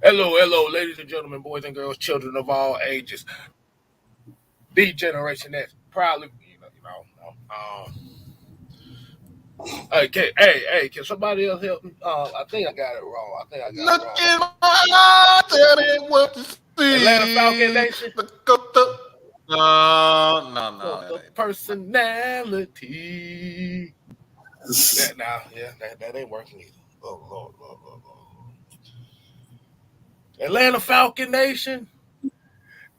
Hello, ladies and gentlemen, boys and girls, children of all ages. The generation that's proudly, hey, can somebody else help me? I think I got it wrong. I think I got it Look wrong. in my eyes, tell me what to Atlanta Falcon see. Nation, No, for that the ain't. personality. That ain't working either. Oh Lord. Atlanta Falcon Nation,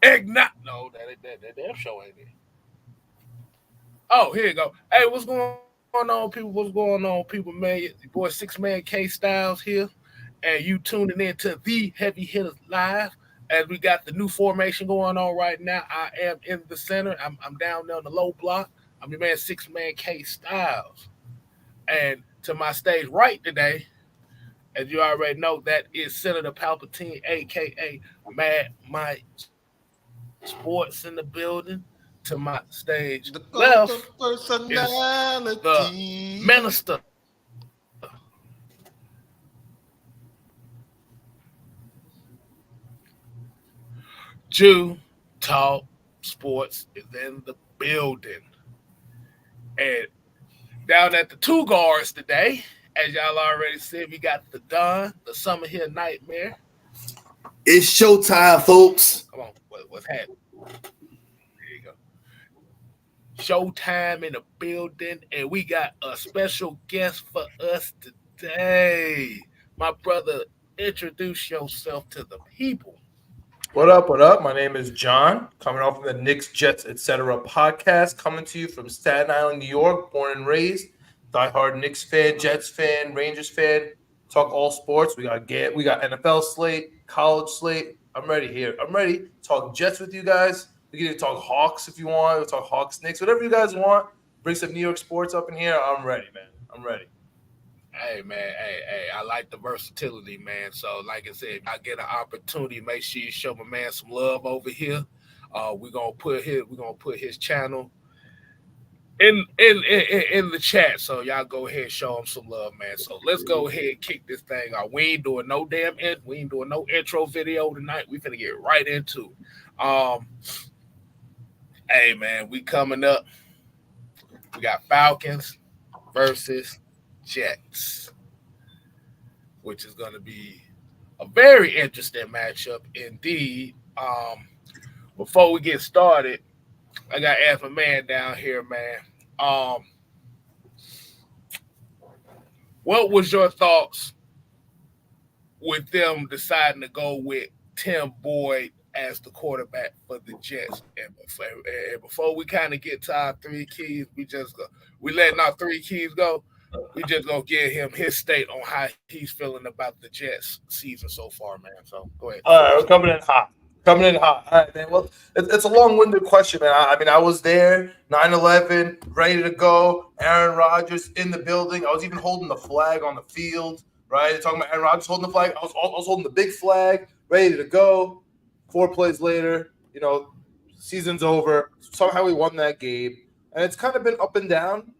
ignite. No, that damn show ain't it. Oh, here you go. Hey, what's going on, people? What's going on, people? Man, your boy Six Man K Styles here, and you tuning in to the Heavy Hitters Live. As we got the new formation going on right now, I am in the center. I'm down there on the low block. I'm your man Six Man K Styles, and to my stage right today, as you already know, that is Senator Palpatine, aka Mad Mike Sports in the building. To my stage left The cult of is the personality. minister, Jew Talk Sports is in the building. And down at the two guards today, as y'all already said, we got the Don, the Summer Hill Nightmare. It's showtime, folks. Come on, what's happening? There you go. Showtime in the building, and we got a special guest for us today. My brother, introduce yourself to the people. What up? What up? My name is John, coming off of the Knicks, Jets, etc. podcast, coming to you from Staten Island, New York, born and raised. Diehard Knicks fan, Jets fan, Rangers fan. Talk all sports. We got NFL slate, college slate. I'm ready here. I'm ready to talk Jets with you guys. We can even talk Hawks if you want. We'll talk Hawks, Knicks, whatever you guys want. Bring some New York sports up in here. I'm ready, man. I'm ready. Hey man, hey, I like the versatility, man. So like I said, if I get an opportunity, make sure you show my man some love over here. We're gonna put his channel in the chat. So y'all go ahead and show him some love, man. So let's go ahead and kick this thing off. We ain't doing no intro video tonight. We finna get right into it. Hey man, we coming up. We got Falcons versus Jets, which is gonna be a very interesting matchup indeed. Before we get started, I got to ask my man down here, man. Um, what was your thoughts with them deciding to go with Tim Boyd as the quarterback for the Jets? And before we kind of get to our three keys, we letting our three keys go. We just gonna give him his state on how he's feeling about the Jets season so far, man. So go ahead, the All floor right, is we're yours. coming in hot. Coming in hot. All right, man. Well, it's a long-winded question, man. I mean, I was there, 9/11, ready to go. Aaron Rodgers in the building. I was even holding the flag on the field, right? They're talking about Aaron Rodgers holding the flag. I was holding the big flag, ready to go. 4 plays later, season's over. Somehow we won that game. And it's kind of been up and down.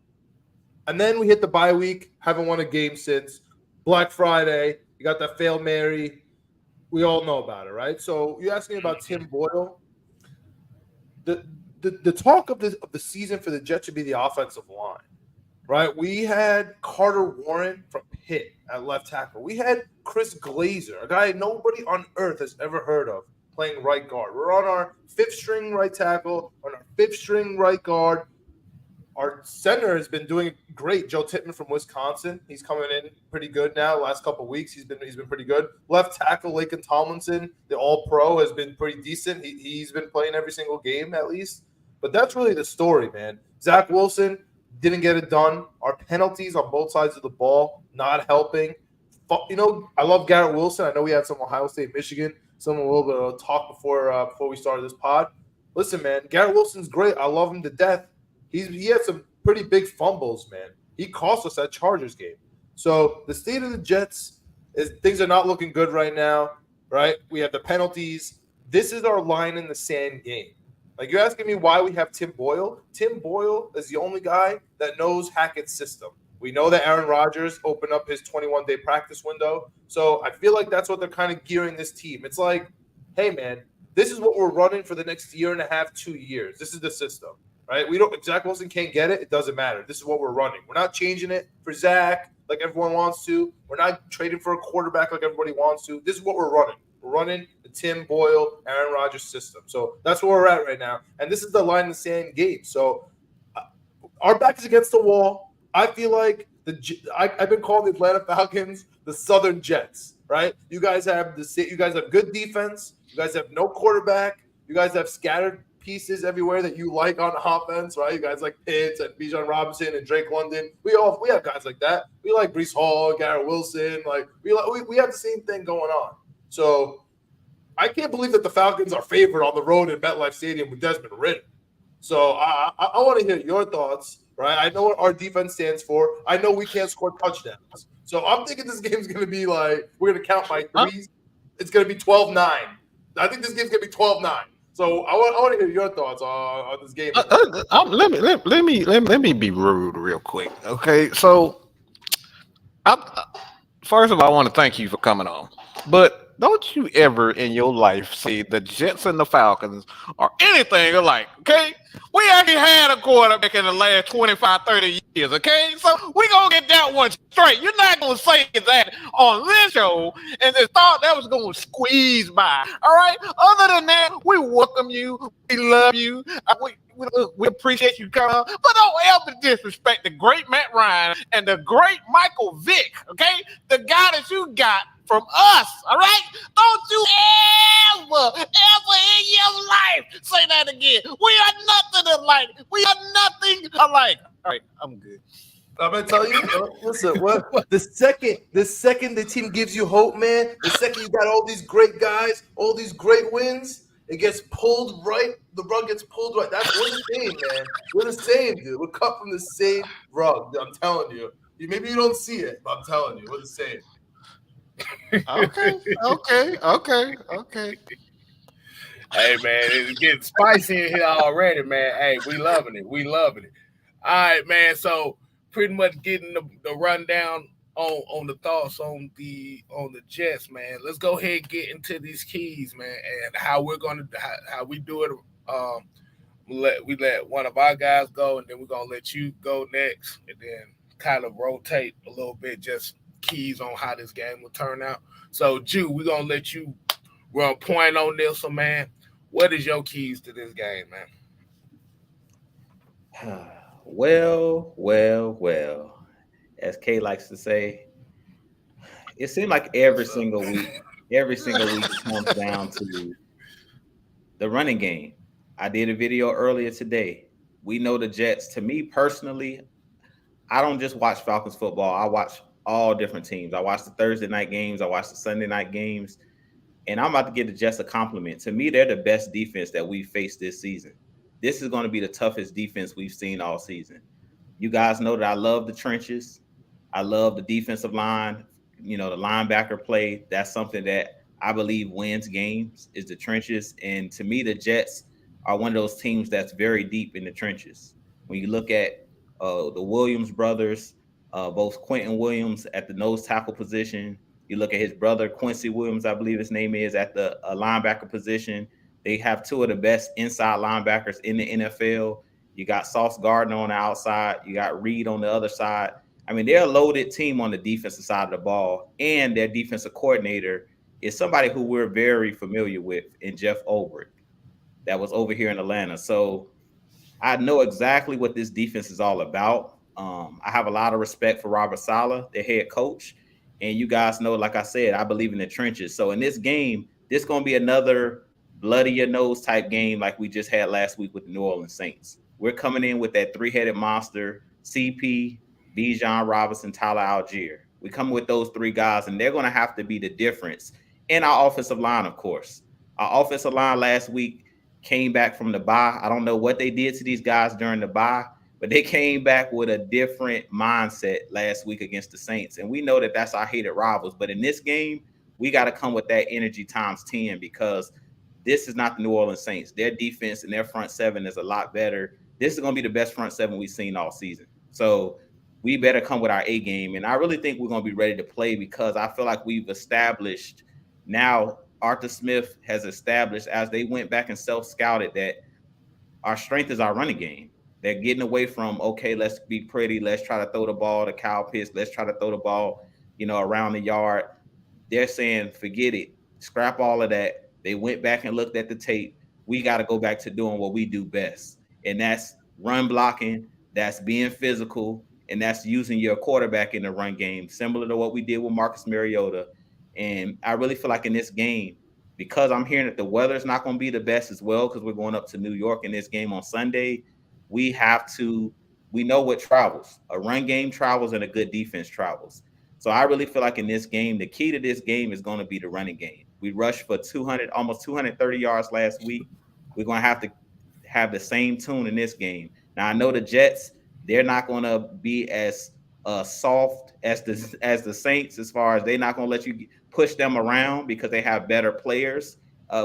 And then we hit the bye week, haven't won a game since. Black Friday, you got that fail Mary. We all know about it, right? So you're asking about Tim Boyle. The talk of the season for the Jets should be the offensive line, right? We had Carter Warren from Pitt at left tackle. We had Chris Glazer, a guy nobody on earth has ever heard of, playing right guard. We're on our fifth string right tackle, on our fifth string right guard. Our center has been doing great. Joe Tippmann from Wisconsin. He's coming in pretty good now. Last couple of weeks, he's been pretty good. Left tackle Laken Tomlinson, the All Pro, has been pretty decent. He's been playing every single game at least. But that's really the story, man. Zach Wilson didn't get it done. Our penalties on both sides of the ball not helping. I love Garrett Wilson. I know we had some Ohio State, Michigan, some a little bit of talk before we started this pod. Listen, man, Garrett Wilson's great. I love him to death. He had some pretty big fumbles, man. He cost us that Chargers game. So the state of the Jets is things are not looking good right now, right? We have the penalties. This is our line in the sand game. Like you're asking me why we have Tim Boyle. Tim Boyle is the only guy that knows Hackett's system. We know that Aaron Rodgers opened up his 21-day practice window. So I feel like that's what they're kind of gearing this team. It's like, hey, man, this is what we're running for the next year and a half, 2 years. This is the system, right? We don't. If Zach Wilson can't get it, it doesn't matter. This is what we're running. We're not changing it for Zach like everyone wants to. We're not trading for a quarterback like everybody wants to. This is what we're running. We're running the Tim Boyle, Aaron Rodgers system. So that's where we're at right now. And this is the line in the sand game. So our back is against the wall. I feel like I've been calling the Atlanta Falcons the Southern Jets, right? You guys have good defense. You guys have no quarterback. You guys have scattered pieces everywhere that you like on offense, right? You guys like Pitts and Bijan Robinson and Drake London. We have guys like that. We like Breece Hall, Garrett Wilson. Like we have the same thing going on. So I can't believe that the Falcons are favored on the road in MetLife Stadium with Desmond Ridder. So I want to hear your thoughts, right? I know what our defense stands for. I know we can't score touchdowns. So I'm thinking this game's going to be like, we're going to count by threes. It's going to be 12-9. I think this game's going to be 12-9. So I want to hear your thoughts on this game. Let me be rude real quick. Okay, so first of all, I want to thank you for coming on. But don't you ever in your life say the Jets and the Falcons or anything alike, okay? We actually had a quarterback in the last 25, 30 years, okay? So we're going to get that one straight. You're not going to say that on this show and just thought that was going to squeeze by, all right? Other than that, we welcome you. We love you. We appreciate you coming on. But don't ever disrespect the great Matt Ryan and the great Michael Vick, okay? The guy that you got from us, all right? Don't you ever in your life say that again. We are nothing alike. We are nothing alike. All right, I'm good. I'm gonna tell you, listen. What the second the team gives you hope, man. The second you got all these great guys, all these great wins, it gets pulled right. The rug gets pulled right. We're the same, man. We're the same, dude. We're cut from the same rug. I'm telling you. Maybe you don't see it, but I'm telling you, we're the same. Okay. Hey, man, it's getting spicy in here already, man. Hey, we loving it. All right, man. So pretty much getting the rundown on the thoughts on the Jets, man. Let's go ahead and get into these keys, man, and how we do it. We let one of our guys go, and then we're gonna let you go next, and then kind of rotate a little bit, just keys on how this game will turn out. So, Jew, we're gonna let you run point on this one, man. What is your keys to this game, man? Well. As Kay likes to say, it seems like every single week comes down to the running game. I did a video earlier today. We know the Jets. To me personally, I don't just watch Falcons football. I watch all different teams. I watch the Thursday night games. I watch the Sunday night games. And I'm about to give the Jets a compliment. To me, they're the best defense that we've faced this season. This is going to be the toughest defense we've seen all season. You guys know that I love the trenches. I love the defensive line. You know, the linebacker play. That's something that I believe wins games is the trenches. And to me, the Jets are one of those teams that's very deep in the trenches. When you look at the Williams brothers, both Quentin Williams at the nose tackle position. You look at his brother, Quincy Williams, I believe his name is, at the linebacker position. They have two of the best inside linebackers in the NFL. You got Sauce Gardner on the outside. You got Reed on the other side. I mean, they're a loaded team on the defensive side of the ball, and their defensive coordinator is somebody who we're very familiar with in Jeff Ulbrich that was over here in Atlanta. So I know exactly what this defense is all about. I have a lot of respect for Robert Saleh, their head coach. And you guys know, like I said, I believe in the trenches. So in this game, this is going to be another bloody your nose type game like we just had last week with the New Orleans Saints. We're coming in with that three-headed monster, CP, Bijan Robinson, Tyler Algier. We come with those three guys, and they're going to have to be the difference in our offensive line, of course. Our offensive line last week came back from the bye. I don't know what they did to these guys during the bye, but they came back with a different mindset last week against the Saints. And we know that that's our hated rivals. But in this game, we got to come with that energy times 10 because this is not the New Orleans Saints. Their defense and their front seven is a lot better. This is going to be the best front seven we've seen all season. So we better come with our A game. And I really think we're going to be ready to play because I feel like we've established now. Arthur Smith has established as they went back and self-scouted that our strength is our running game. They're getting away from, okay, let's be pretty. Let's try to throw the ball to cow pits. Let's try to throw the ball, around the yard. They're saying, forget it. Scrap all of that. They went back and looked at the tape. We got to go back to doing what we do best. And that's run blocking. That's being physical. And that's using your quarterback in the run game, similar to what we did with Marcus Mariota. And I really feel like in this game, because I'm hearing that the weather is not going to be the best as well, because we're going up to New York in this game on Sunday, we know what travels. A run game travels and a good defense travels. So I really feel like in this game, the key to this game is going to be the running game. We rushed for almost 230 yards last week. We're going to have the same tune in this game. Now I know the Jets, they're not going to be as soft as the Saints, as far as they're not going to let you push them around because they have better players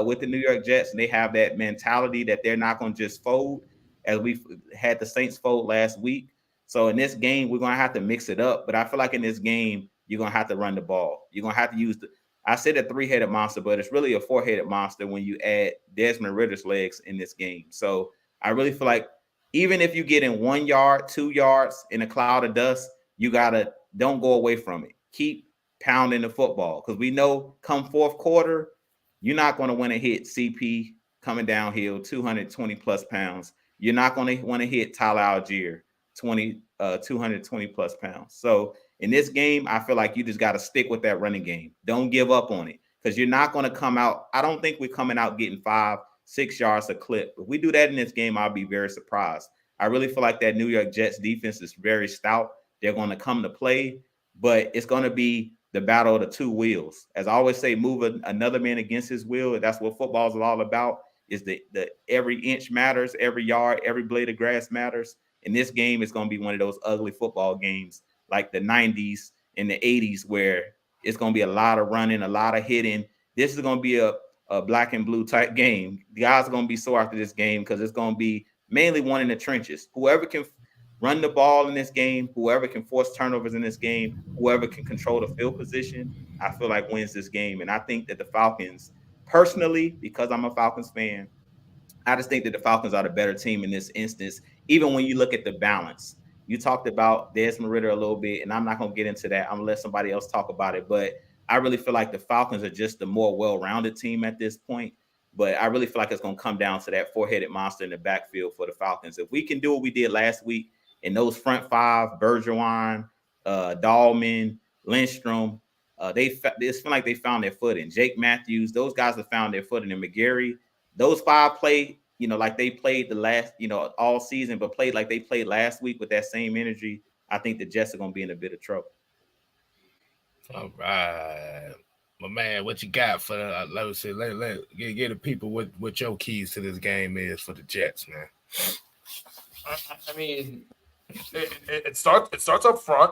with the New York Jets, and they have that mentality that they're not going to just fold, as we had the Saints fold last week. So in this game, we're going to have to mix it up. But I feel like in this game, you're going to have to run the ball. You're going to have to use I said a three-headed monster, but it's really a four-headed monster when you add Desmond Ritter's legs in this game. So I really feel like even if you get in 1 yard, 2 yards in a cloud of dust, you don't go away from it. Keep pounding the football, because we know come fourth quarter, you're not going to want to hit CP coming downhill, 220 plus pounds. You're not going to want to hit Tyler Algier, 220 plus pounds. So in this game, I feel like you just got to stick with that running game. Don't give up on it, because you're not going to come out. I don't think we're coming out getting 5-6 yards a clip. If we do that in this game, I'll be very surprised. I really feel like that New York Jets defense is very stout. They're going to come to play, but it's going to be the battle of the two wheels. As I always say, move another man against his will. That's what football is all about, is the every inch matters, every yard, every blade of grass matters. In this game, it's going to be one of those ugly football games like the 90s and the 80s, where it's going to be a lot of running, a lot of hitting. This is going to be a black and blue type game. The guys are going to be sore after this game because it's going to be mainly one in the trenches. Whoever can run the ball in this game, whoever can force turnovers in this game, whoever can control the field position, I feel like wins this game. And I think that the Falcons, personally, because I'm a Falcons fan, I just think that the Falcons are the better team in this instance, even when you look at the balance. You talked about Desmond Ridder a little bit, and I'm not going to get into that. I'm going to let somebody else talk about it. But I really feel like the Falcons are just the more well-rounded team at this point. But I really feel like it's going to come down to that four-headed monster in the backfield for the Falcons. If we can do what we did last week, and those front five, Bergeron, Dahlman, Lindstrom, it's feel like they found their footing. Jake Matthews, those guys have found their footing. And McGarry, those five play, like they played the last, all season, but played like they played last week with that same energy. I think the Jets are going to be in a bit of trouble. All right. My man, what you got for let me see, get the people what your keys to this game is for the Jets, man. I mean, it starts up front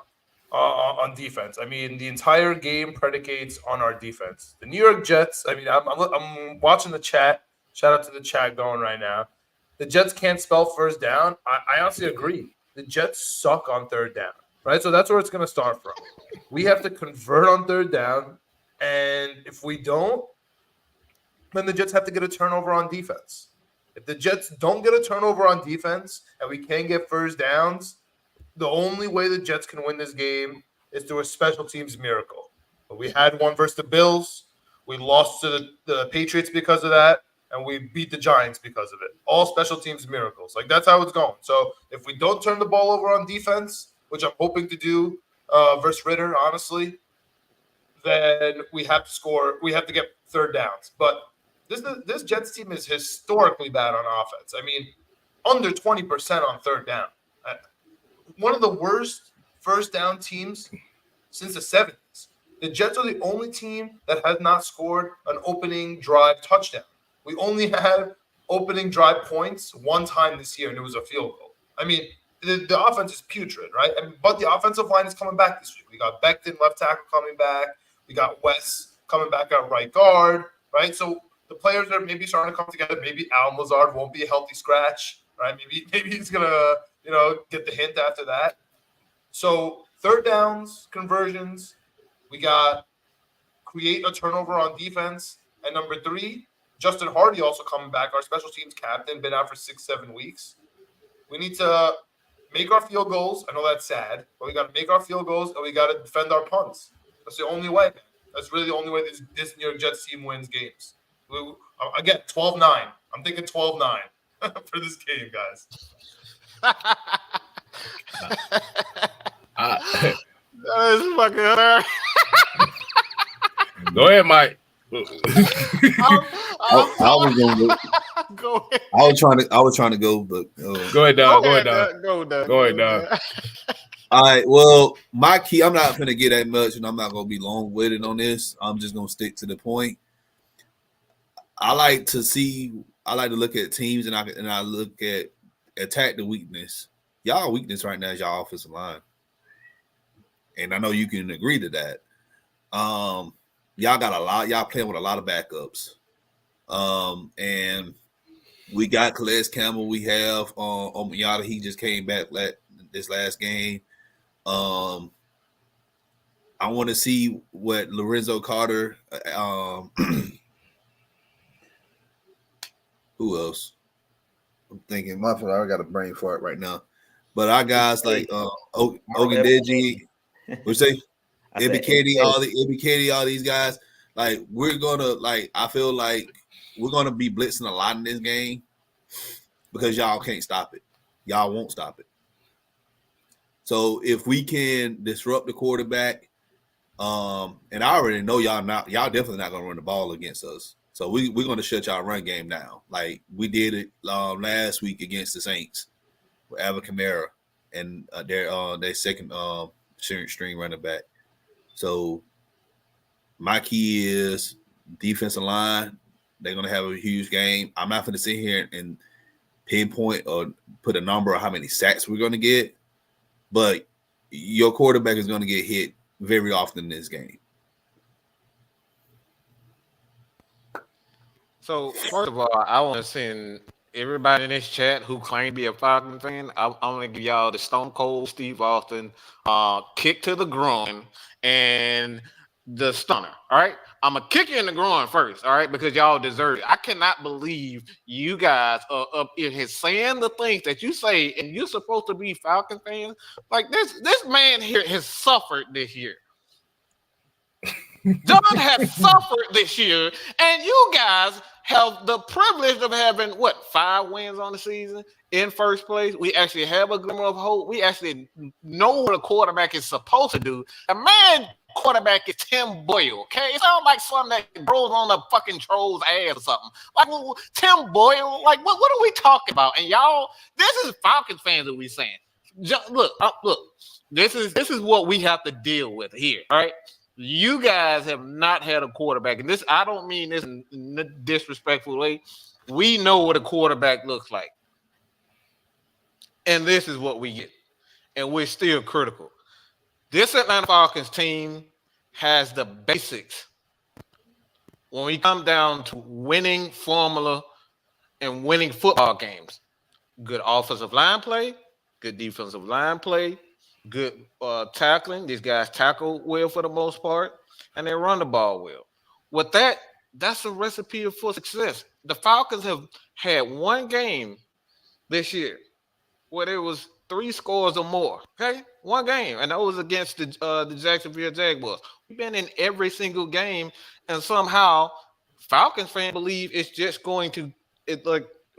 on defense. I mean, the entire game predicates on our defense. The New York Jets. I mean, I'm watching the chat. Shout out to the chat going right now. The Jets can't spell first down. I honestly agree. The Jets suck on third down, right? So that's where it's going to start from. We have to convert on third down, and if we don't, then the Jets have to get a turnover on defense. If the Jets don't get a turnover on defense and we can't get first downs, the only way the Jets can win this game is through a special teams miracle. But we had one versus the Bills. We lost to the Patriots because of that, and we beat the Giants because of it. All special teams miracles. Like, that's how it's going. So if we don't turn the ball over on defense, which I'm hoping to do versus Ridder, honestly, then we have to score. We have to get third downs. But this Jets team is historically bad on offense. I mean, under 20% on third down. One of the worst first down teams since the 70s. The Jets are the only team that has not scored an opening drive touchdown. We only had opening drive points one time this year, and it was a field goal. I mean, the offense is putrid, right? But the offensive line is coming back this year. We got Becton, left tackle, coming back. We got Wes coming back at right guard, right? So the players are maybe starting to come together. Maybe Al Lazard won't be a healthy scratch, right? Maybe he's gonna, get the hint after that. So third downs, conversions, we got create a turnover on defense. And number 3, Justin Hardy also coming back, our special teams captain, been out for 6-7 weeks. We need to make our field goals. I know that's sad, but we got to make our field goals and we got to defend our punts. That's the only way. That's really the only way this New York Jets team wins games. Again, 12-9. I'm thinking 12-9 for this game, guys. That is fucking hilarious. Go ahead, Mike. I was gonna go. Go ahead. I was trying to go, but Go ahead, dog. Go ahead, dog. Go ahead, dog. all right. Well, my key. I'm not gonna get that much, and I'm not gonna be long winded on this. I'm just gonna stick to the point. I like to look at teams, and I look at attack the weakness. Y'all weakness right now is y'all offensive line, and I know you can agree to that. Y'all got a lot. Y'all playing with a lot of backups. And we got Calais Campbell. We have Yada. He just came back this last game. I want to see what Lorenzo Carter. Who else? I'm thinking. I got a brain fart right now. But our guys like Ogundeji. What you say? Ibikedi, all these guys. Like we're gonna I feel like we're gonna be blitzing a lot in this game because y'all can't stop it. Y'all won't stop it. So if we can disrupt the quarterback, and I already know y'all definitely not gonna run the ball against us. So we're gonna shut y'all run game down. Like we did it last week against the Saints with Alvin Kamara and their second string running back. So my key is defensive line. They're going to have a huge game. I'm not going to sit here and pinpoint or put a number on how many sacks we're going to get, but your quarterback is going to get hit very often in this game. So, first of all, I want to send everybody in this chat who claim to be a Falcon fan, I'm going to give y'all the Stone Cold Steve Austin kick to the groin and the stunner, all right? I'm going to kick you in the groin first, all right, because y'all deserve it. I cannot believe you guys are up here saying the things that you say, and you're supposed to be Falcon fans. Like, this man here has suffered this year. John has suffered this year, and you guys have the privilege of having, 5 wins on the season in first place. We actually have a glimmer of hope. We actually know what a quarterback is supposed to do. A man quarterback is Tim Boyle, okay? It sounds like something that grows on a fucking troll's ass or something. Like, Tim Boyle, like, what are we talking about? And y'all, this is Falcons fans that we saying. Look, this is what we have to deal with here, all right? You guys have not had a quarterback, and this, I don't mean this in a disrespectful way. We know what a quarterback looks like. And this is what we get. And we're still critical. This Atlanta Falcons team has the basics. When we come down to winning formula and winning football games, good offensive line play, good defensive line play, good tackling. These guys tackle well for the most part, and they run the ball well. With that, that's a recipe for success. The Falcons have had one game this year where there was 3 scores or more. Okay, one game, and that was against the Jacksonville Jaguars. We've been in every single game, and somehow Falcons fans believe it's just going to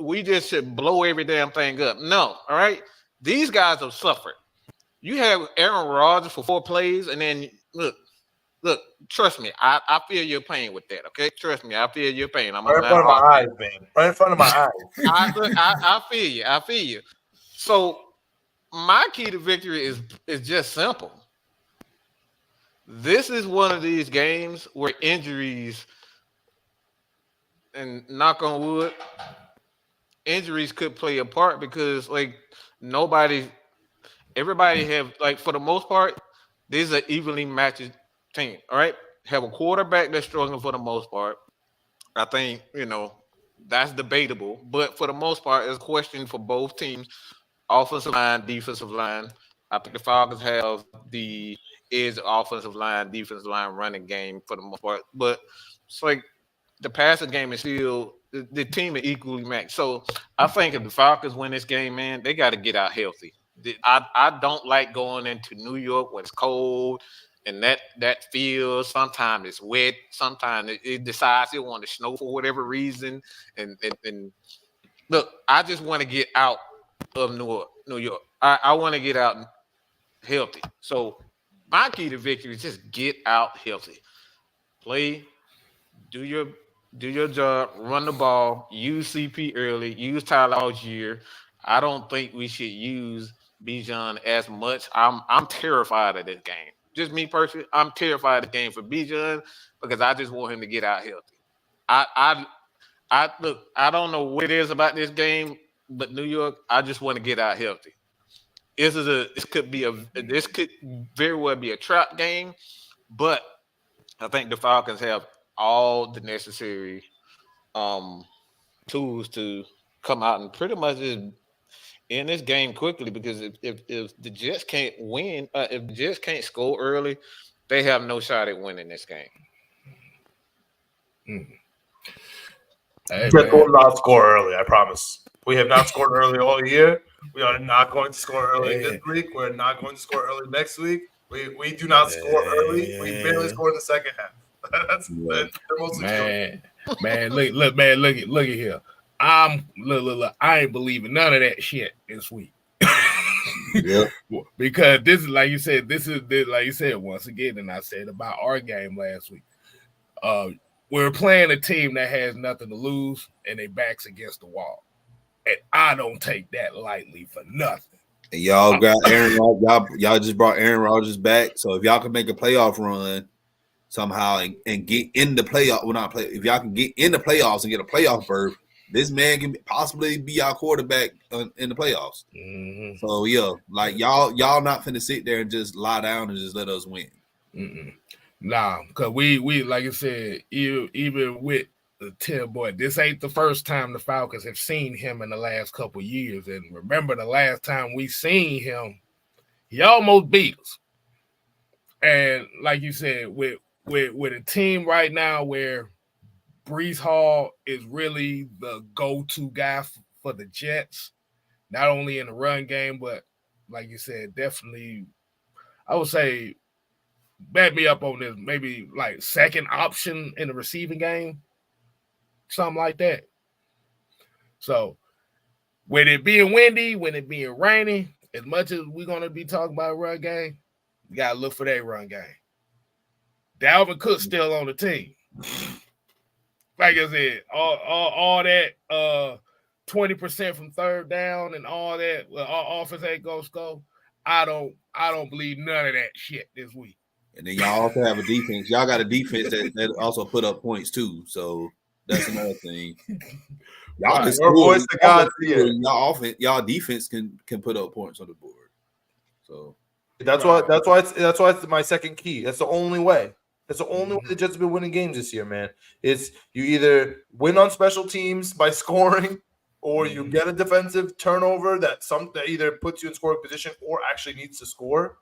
we just should blow every damn thing up. No, all right. These guys have suffered. You have Aaron Rodgers for 4 plays, and then look. Trust me, I feel your pain with that. Okay, trust me, I feel your pain. I'm right in front of my eyes, man. Right in front of my eyes. I feel you. I feel you. So my key to victory is just simple. This is one of these games where injuries, and knock on wood, injuries could play a part because everybody have, for the most part, these are evenly matched team. All right, have a quarterback that's struggling for the most part. I think that's debatable, but for the most part, it's a question for both teams: offensive line, defensive line. I think the Falcons have the edge offensive line, defensive line, running game for the most part. But it's like the passing game is still the team is equally matched. So I think if the Falcons win this game, man, they got to get out healthy. I don't like going into New York when it's cold and that field. Sometimes it's wet. Sometimes it decides it want to snow for whatever reason. And look, I just want to get out of New York. I want to get out healthy. So my key to victory is just get out healthy. Play, do your job, run the ball, use CP early, use Tyler Algier. I don't think we should use Bijan as much. I'm terrified of this game. Just me personally, I'm terrified of the game for Bijan because I just want him to get out healthy. I look, I don't know what it is about this game, but New York, I just want to get out healthy. This could very well be a trap game, but I think the Falcons have all the necessary tools to come out and pretty much just end this game quickly. Because if the Jets can't win, if the Jets can't score early, they have no shot at winning this game. Hey, Jets will not score early. I promise. We have not scored early all year. We are not going to score early this week. We're not going to score early next week. We do not score early. We barely score in the second half. That's mostly man. Look at here. Look. I ain't believing none of that shit this week. Yeah. Because this is like you said. This like you said once again, and I said about our game last week. We're playing a team that has nothing to lose, and their backs against the wall. And I don't take that lightly for nothing. And y'all got Aaron Rodgers. Y'all just brought Aaron Rodgers back. So if y'all can make a playoff run somehow and get in the playoff, if y'all can get in the playoffs and get a playoff berth, this man can possibly be our quarterback in the playoffs. Mm-hmm. So yeah, like y'all not finna sit there and just lie down and just let us win. Mm-mm. Nah, because we like I said, even with the 10 boy, this ain't the first time the Falcons have seen him in the last couple of years. And remember, the last time we seen him, he almost beat us. And like you said, with a team right now where Breece Hall is really the go-to guy for the Jets, not only in the run game, but like you said, definitely, I would say, back me up on this, maybe like second option in the receiving game, something like that. So, with it being windy, when it being rainy, as much as we're going to be talking about run game, you got to look for that run game. Dalvin Cook's still on the team. Like I said, all that 20% from third down and all that, our offense ain't going to score. I don't believe none of that shit this week. And then y'all also have a defense. Y'all got a defense that also put up points too. So that's another thing. Y'all can your voice to God here. Y'all defense can put up points on the board. So that's why it's my second key. That's the only way. That's the only way the Jets have been winning games this year, man. It's you either win on special teams by scoring, or you get a defensive turnover that either puts you in scoring position or actually needs to score,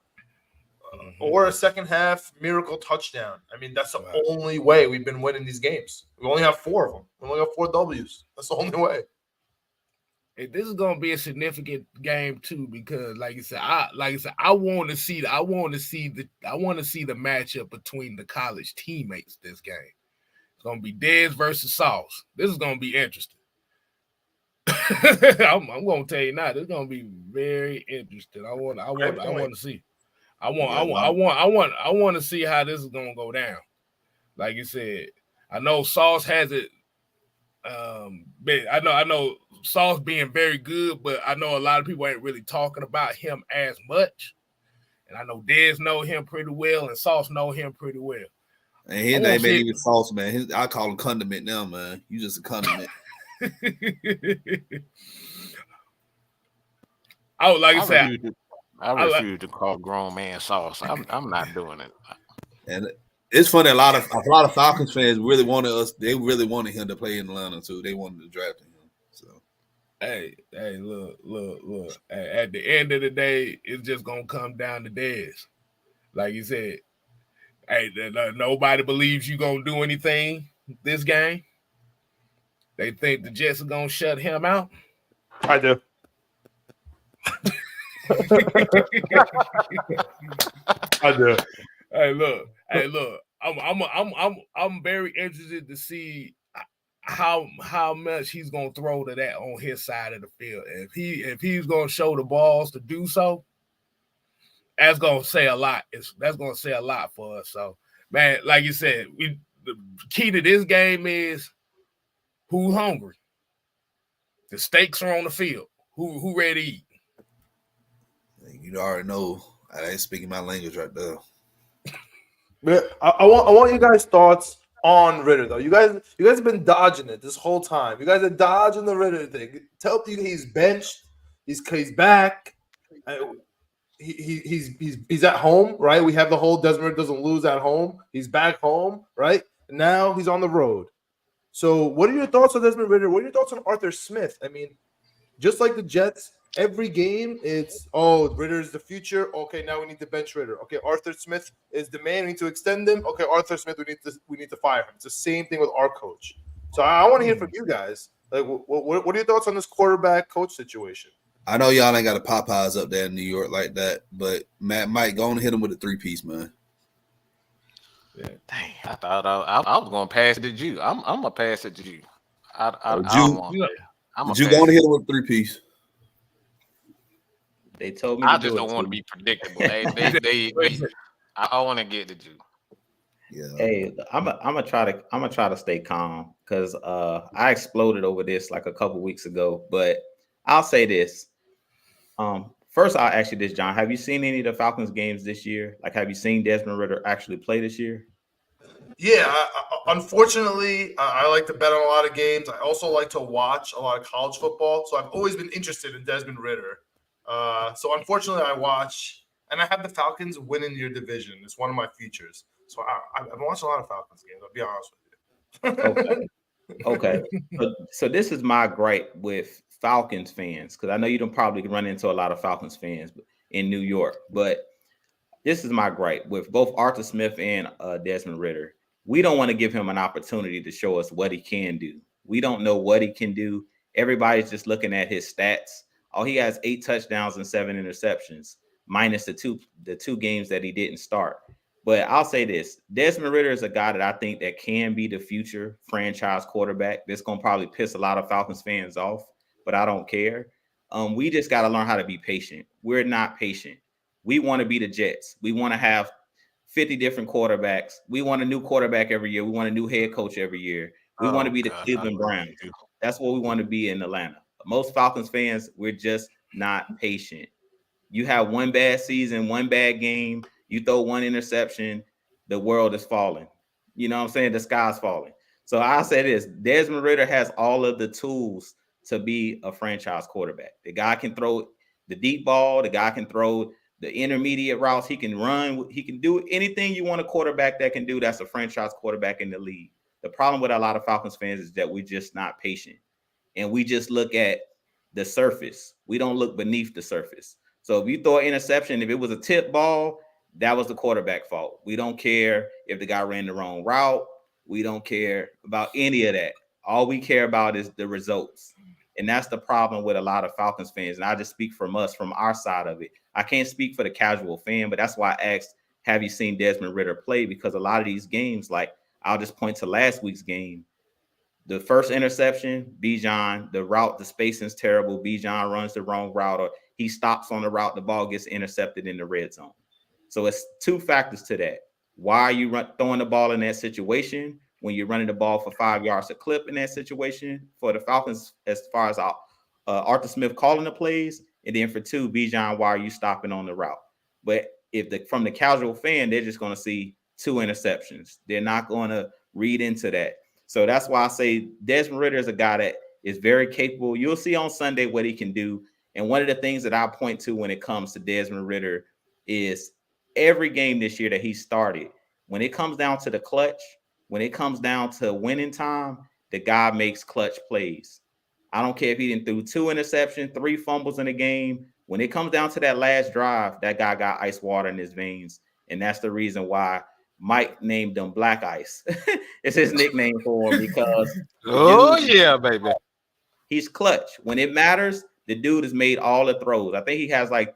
or a second half miracle touchdown. I mean, that's the only way we've been winning these games. We only have 4 of them. We only have 4 W's. That's the only way. This is going to be a significant game too, because like I said, I want to see the matchup between the college teammates this game. It's going to be Dez versus Sauce. This is going to be interesting. I'm going to tell you now, this is going to be very interesting. I want to see. I want to see how this is going to go down. Like you said, I know Sauce has it. I know Sauce being very good, but I know a lot of people ain't really talking about him as much. And I know Dez know him pretty well, and Sauce know him pretty well. And his name ain't even Sauce, man. I call him Condiment now, man. You just a condiment. I refuse to call grown man Sauce. I'm not doing it. And it's funny. A lot of Falcons fans really wanted us. They really wanted him to play in Atlanta too. They wanted to draft him. So Hey, look. Hey, at the end of the day, it's just gonna come down to Dez. Like you said, hey, nobody believes you gonna do anything this game. They think the Jets are gonna shut him out. I do. I do. Hey, look. I'm very interested to see how much he's gonna throw to that on his side of the field. If he's gonna show the balls to do so, that's gonna say a lot. That's gonna say a lot for us. So, man, like you said, the key to this game is who's hungry. The stakes are on the field. Who ready to eat? You already know. I ain't speaking my language right there. I want you guys' thoughts on Ritter though. You guys have been dodging it this whole time. You guys are dodging the Ritter thing. Tell you he's benched. He's back. He's at home, right? We have the whole Desmond Ritter doesn't lose at home. He's back home, right? And now he's on the road. So, what are your thoughts on Desmond Ritter? What are your thoughts on Arthur Smith? I mean, just like the Jets. Every game, it's Ritter's the future. Okay, now we need to bench Ritter. Okay, Arthur Smith is the man. We need to extend him. Okay, Arthur Smith, we need to fire him. It's the same thing with our coach. So I want to hear from you guys. Like, what are your thoughts on this quarterback coach situation? I know y'all ain't got a Popeyes up there in New York like that, but Mike, go on and hit him with a 3-piece, man. Yeah. Dang, I thought I was gonna pass it to you. I'm gonna pass it to you. I Ju, don't want that. I'm gonna go on and hit him with a 3-piece. They told me. I just don't want to be predictable. I want to get the Jew. Yeah. Hey, I'm gonna try to stay calm because I exploded over this like a couple weeks ago. But I'll say this. First, I'll ask you this, John. Have you seen any of the Falcons games this year? Like, have you seen Desmond Ritter actually play this year? Yeah, unfortunately, I like to bet on a lot of games. I also like to watch a lot of college football. So I've always been interested in Desmond Ritter. So unfortunately, I watch, and I have the Falcons winning your division. It's one of my features. So I've watched a lot of Falcons games. I'll be honest with you. Okay. So this is my gripe with Falcons fans, because I know you don't probably run into a lot of Falcons fans in New York, but this is my gripe with both Arthur Smith and Desmond Ritter. We don't want to give him an opportunity to show us what he can do. We don't know what he can do. Everybody's just looking at his stats. Oh, he has 8 touchdowns and 7 interceptions, minus the two games that he didn't start. But I'll say this: Desmond Ritter is a guy that I think that can be the future franchise quarterback. This gonna probably piss a lot of Falcons fans off, but I don't care. We just got to learn how to be patient. We're not patient. We want to be the Jets. We want to have 50 different quarterbacks. We want a new quarterback every year. We want a new head coach every year. We want to be the Cleveland Browns. That's what we want to be in Atlanta. Most Falcons fans, we're just not patient. You have one bad season, one bad game, you throw one interception, the world is falling. You know what I'm saying? The sky's falling. So I'll say this: Desmond Ritter has all of the tools to be a franchise quarterback. The guy can throw the deep ball. The guy can throw the intermediate routes. He can run. He can do anything you want a quarterback that can do. That's a franchise quarterback in the league. The problem with a lot of Falcons fans is that we're just not patient. And we just look at the surface. We don't look beneath the surface. So if you throw an interception, if it was a tip ball, that was the quarterback fault. We don't care if the guy ran the wrong route. We don't care about any of that. All we care about is the results. And that's the problem with a lot of Falcons fans. And I just speak from us, from our side of it. I can't speak for the casual fan, but that's why I asked, have you seen Desmond Ritter play? Because a lot of these games, like I'll just point to last week's game. The first interception, Bijan, the route, the spacing's terrible. Bijan runs the wrong route, or he stops on the route, the ball gets intercepted in the red zone. So it's 2 factors to that. Why are you throwing the ball in that situation when you're running the ball for 5 yards a clip in that situation? For the Falcons, as far as Arthur Smith calling the plays, and then for 2, Bijan, why are you stopping on the route? But from the casual fan, they're just going to see 2 interceptions. They're not going to read into that. So that's why I say Desmond Ritter is a guy that is very capable. You'll see on Sunday what he can do. And one of the things that I point to when it comes to Desmond Ritter is every game this year that he started, when it comes down to the clutch, when it comes down to winning time, the guy makes clutch plays. I don't care if he didn't threw 2 interceptions, 3 fumbles in a game. When it comes down to that last drive, that guy got ice water in his veins. And that's the reason why Mike named him Black Ice. It's his nickname for him because Oh yeah, baby. he's clutch. When it matters, the dude has made all the throws. I think he has like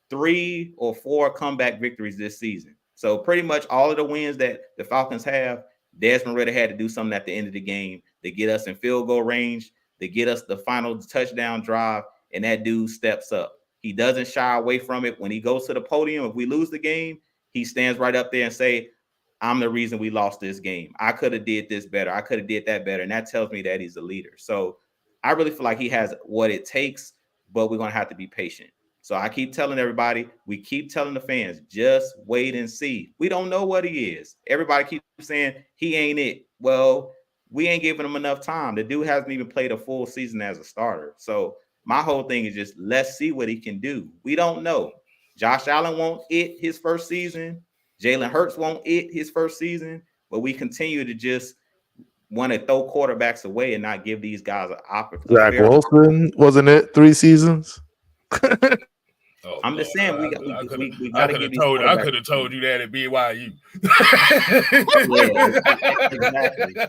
3 or 4 comeback victories this season. So pretty much all of the wins that the Falcons have, Desmond Ridder had to do something at the end of the game to get us in field goal range, to get us the final touchdown drive, and that dude steps up. He doesn't shy away from it. When he goes to the podium, if we lose the game, he stands right up there and say, I'm the reason we lost this game. I could have did this better. I could have did that better. And that tells me that he's a leader. So I really feel like he has what it takes, but we're going to have to be patient. So I keep telling everybody, we keep telling the fans, just wait and see. We don't know what he is. Everybody keeps saying he ain't it. Well, we ain't giving him enough time. The dude hasn't even played a full season as a starter. So my whole thing is just let's see what he can do. We don't know. Josh Allen won't it his first season. Jalen Hurts won't it his first season. But we continue to just want to throw quarterbacks away and not give these guys an opportunity. Zach Wilson, wasn't it 3 seasons? Oh, I'm just saying we got to give these. I could have told you that at BYU.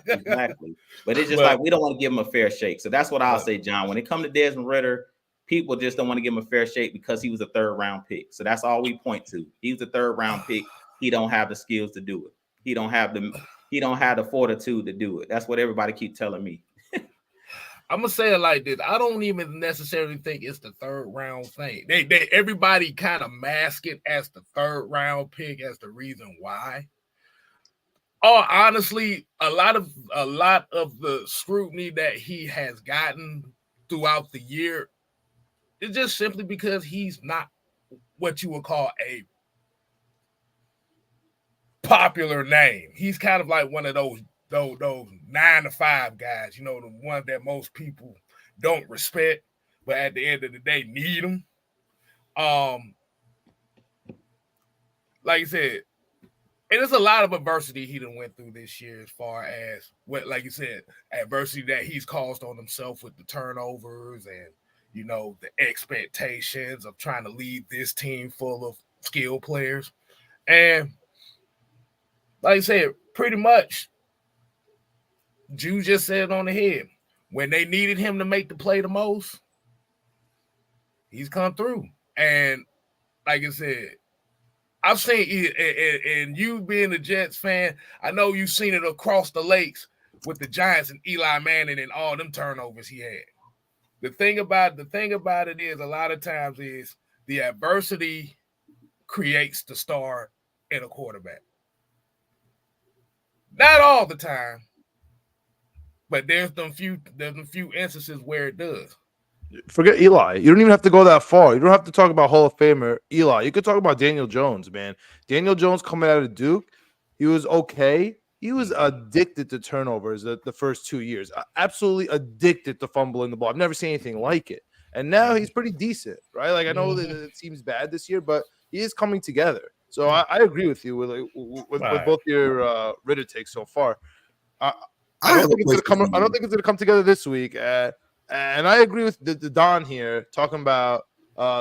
Yeah, exactly. But it's just like we don't want to give him a fair shake. So that's what I'll say, John. When it comes to Desmond Ridder, people just don't want to give him a fair shake because he was a 3rd round pick. So that's all we point to. He was a 3rd round pick. He don't have the skills to do it. He don't have the fortitude to do it. That's what everybody keep telling me. I'm gonna say it like this. I don't even necessarily think it's the 3rd round thing. They everybody kind of mask it as the 3rd round pick as the reason why. Oh, honestly, a lot of the scrutiny that he has gotten throughout the year is just simply because he's not what you would call a popular name. He's kind of like one of those 9-to-5 guys, you know, the ones that most people don't respect, but at the end of the day need them. Like I said, and there's a lot of adversity he done went through this year, as far as what, like you said, adversity that he's caused on himself with the turnovers and, you know, the expectations of trying to lead this team full of skilled players. And like I said, pretty much, Jew just said it on the head. When they needed him to make the play the most, he's come through. And like I said, I've seen it, and you being a Jets fan, I know you've seen it across the lakes with the Giants and Eli Manning and all them turnovers he had. The thing about it is, a lot of times is the adversity creates the star in a quarterback. Not all the time, but there's them few instances where it does. Forget Eli. You don't even have to go that far. You don't have to talk about Hall of Famer Eli. You could talk about Daniel Jones, man. Daniel Jones coming out of Duke, he was okay. He was addicted to turnovers the first 2 years. Absolutely addicted to fumbling the ball. I've never seen anything like it. And now he's pretty decent, right? Like I know that it seems bad this year, but he is coming together. So I agree with you with both your Ridder takes so far. I don't think it's gonna come together this week. And I agree with the Don here talking about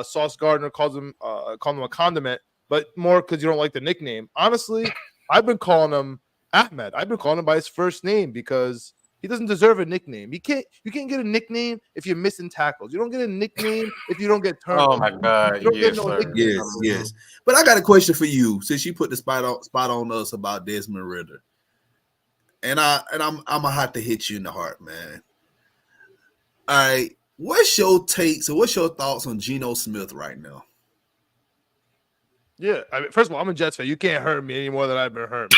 Sauce Gardner calls him a condiment, but more because you don't like the nickname. Honestly, I've been calling him Ahmed. I've been calling him by his first name because he doesn't deserve a nickname. You can't get a nickname if you're missing tackles. You don't get a nickname if you don't get turnovers. Oh my God! Yes, sir. Yes. But I got a question for you, since you put the spot on us about Desmond Ridder, and I'm gonna have to hit you in the heart, man. All right, what's your takes or what's your thoughts on Geno Smith right now? Yeah, I mean, first of all, I'm a Jets fan. You can't hurt me any more than I've been hurt.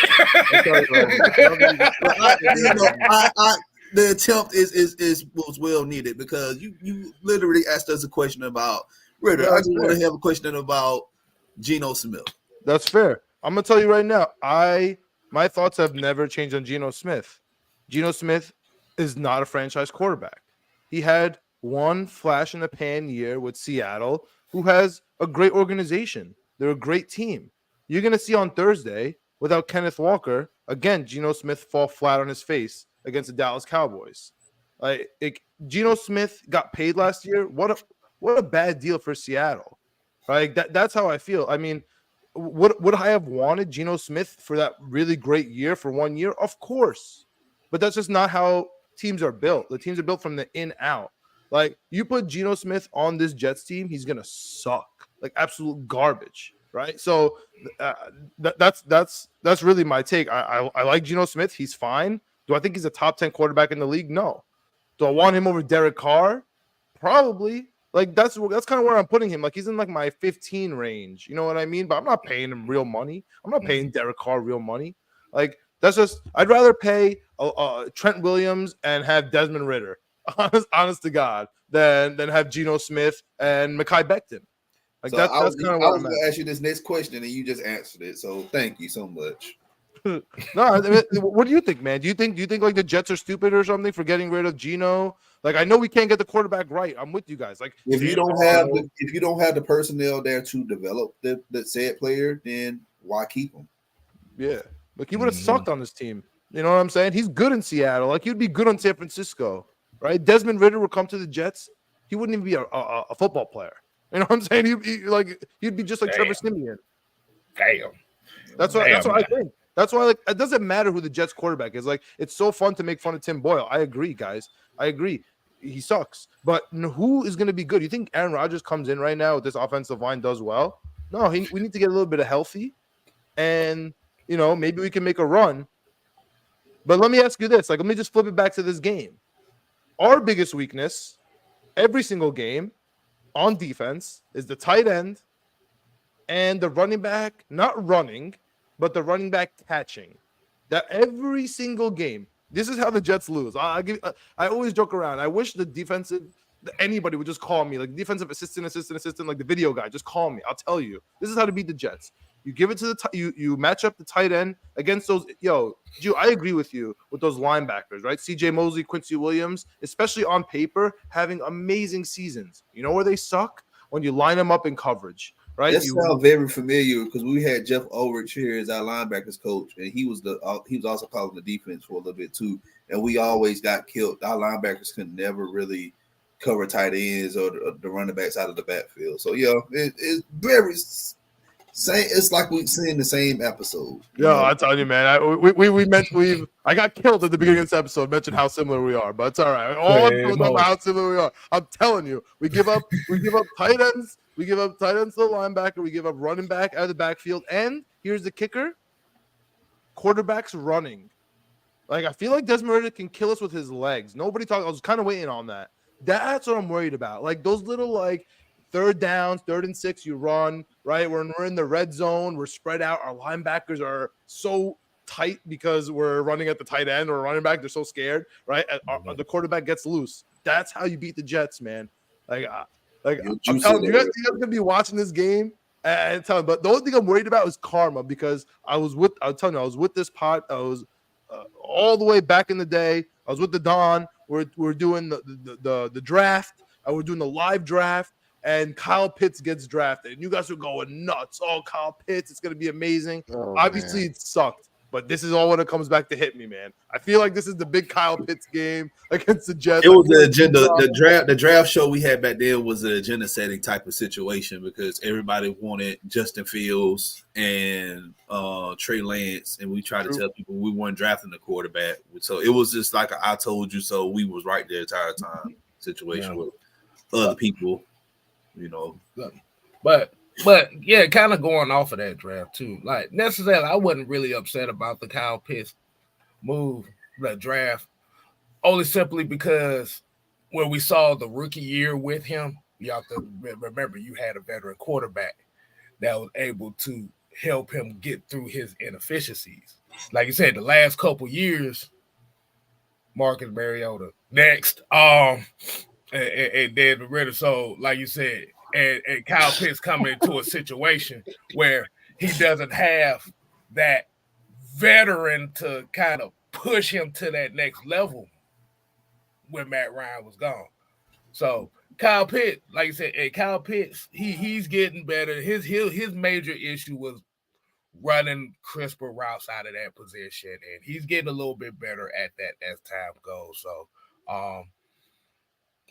The attempt was well needed because you literally asked us a question about Ridder. I just want to have a question about Geno Smith. That's fair. I'm gonna tell you right now. My thoughts have never changed on Geno Smith. Geno Smith is not a franchise quarterback. He had one flash in the pan year with Seattle, who has a great organization. They're a great team. You're going to see on Thursday, without Kenneth Walker, again, Geno Smith fall flat on his face against the Dallas Cowboys. Like Geno Smith got paid last year. What a bad deal for Seattle. Right? That's how I feel. I mean, would I have wanted Geno Smith for that really great year for 1 year? Of course. But that's just not how teams are built. The teams are built from the in out. Like you put Geno Smith on this Jets team, he's gonna suck, like absolute garbage, right? So that's really my take. I like Geno Smith. He's fine. Do I think he's a top 10 quarterback in the league? No. Do I want him over Derek Carr? Probably. Like that's kind of where I'm putting him. Like he's in like my 15 range. You know what I mean? But I'm not paying him real money. I'm not paying Derek Carr real money. Like that's just I'd rather pay Trent Williams and have Desmond Ridder, honest to God, than have Geno Smith and Mekhi Becton. Like so that's kind of what I'm going at. to ask you this next question, and you just answered it. So thank you so much. No, I mean, what do you think, man? Do you think like the Jets are stupid or something for getting rid of Geno? Like I know we can't get the quarterback right. I'm with you guys. Like if you don't have the personnel there to develop the said player, then why keep him? Yeah, like he would have sucked on this team. You know what I'm saying? He's good in Seattle. Like he'd be good on San Francisco, right? Desmond Ridder would come to the Jets. He wouldn't even be a football player. You know what I'm saying? He'd be just like Trevor Siemian. Damn. That's what I think. That's why, like, it doesn't matter who the Jets quarterback is. Like, it's so fun to make fun of Tim Boyle. I agree, guys. I agree. He sucks. But who is going to be good? You think Aaron Rodgers comes in right now with this offensive line does well? No, we need to get a little bit of healthy. And, you know, maybe we can make a run. But let me ask you this. Like, let me just flip it back to this game. Our biggest weakness every single game on defense is the tight end and the running back not running, but the running back catching. That every single game. This is how the Jets lose. I always joke around. I wish anybody would just call me, like defensive assistant, like the video guy. Just call me. I'll tell you. This is how to beat the Jets. You give it to you match up the tight end against those. I agree with you with those linebackers, right? C.J. Mosley, Quincy Williams, especially on paper, having amazing seasons. You know where they suck? When you line them up in coverage. Right? That sounds very familiar because we had Jeff Ulrich here as our linebackers coach, and he was also calling the defense for a little bit too. And we always got killed. Our linebackers could never really cover tight ends or the running backs out of the backfield. So it's very same. It's like we've seen the same episode. I tell you, man. I got killed at the beginning of this episode. Mentioned how similar we are, but it's all right. How similar we are. I'm telling you, we give up tight ends. We give up tight ends to the linebacker. We give up running back out of the backfield. And here's the kicker: quarterbacks running. Like I feel like Desmond Ridder can kill us with his legs. Nobody talked. I was kind of waiting on that. That's what I'm worried about. Like those little third downs, 3rd and 6, you run, right? When we're in the red zone, we're spread out. Our linebackers are so tight because we're running at the tight end or running back. They're so scared, right? The quarterback gets loose. That's how you beat the Jets, man. I'm telling you, guys gonna be watching this game and telling. But the only thing I'm worried about is karma because I was with this pod. I was all the way back in the day. I was with the Don. We're doing the draft. We're doing the live draft. And Kyle Pitts gets drafted. And you guys are going nuts. Oh, Kyle Pitts, it's going to be amazing. Obviously, it sucked. But this is all when it comes back to hit me, man. I feel like this is the big Kyle Pitts game against the Jets. It was the agenda. The draft show we had back then was an agenda-setting type of situation because everybody wanted Justin Fields and Trey Lance. And we tried to tell people we weren't drafting the quarterback. So it was just like I told you so. We was right the entire time situation with other people. But yeah, kind of going off of that draft too. Like necessarily, I wasn't really upset about the Kyle Pitts move, the draft, only simply because when we saw the rookie year with him, you have to remember you had a veteran quarterback that was able to help him get through his inefficiencies. Like you said, the last couple years, Marcus Mariota next, and Desmond Ridder. So, like you said, and Kyle Pitts coming into a situation where he doesn't have that veteran to kind of push him to that next level when Matt Ryan was gone. So Kyle Pitts, like you said, Kyle Pitts, he's getting better. His major issue was running crisper routes out of that position, and he's getting a little bit better at that as time goes. So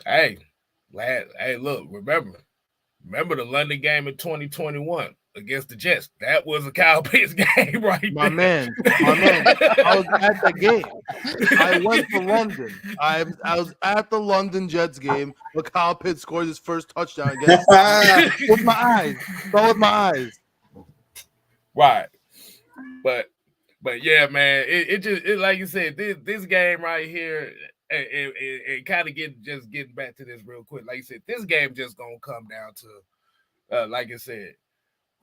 Hey, hey, look, remember the London game in 2021 against the Jets? That was a Kyle Pitts game right My there. man. I was at the game. I went to London. I was at the London Jets game where Kyle Pitts scores his first touchdown against with my eyes. Saw with my eyes. Right. But yeah, man, it like you said, this game right here, and kind of getting back to this real quick. Like you said, this game just gonna come down to, like I said,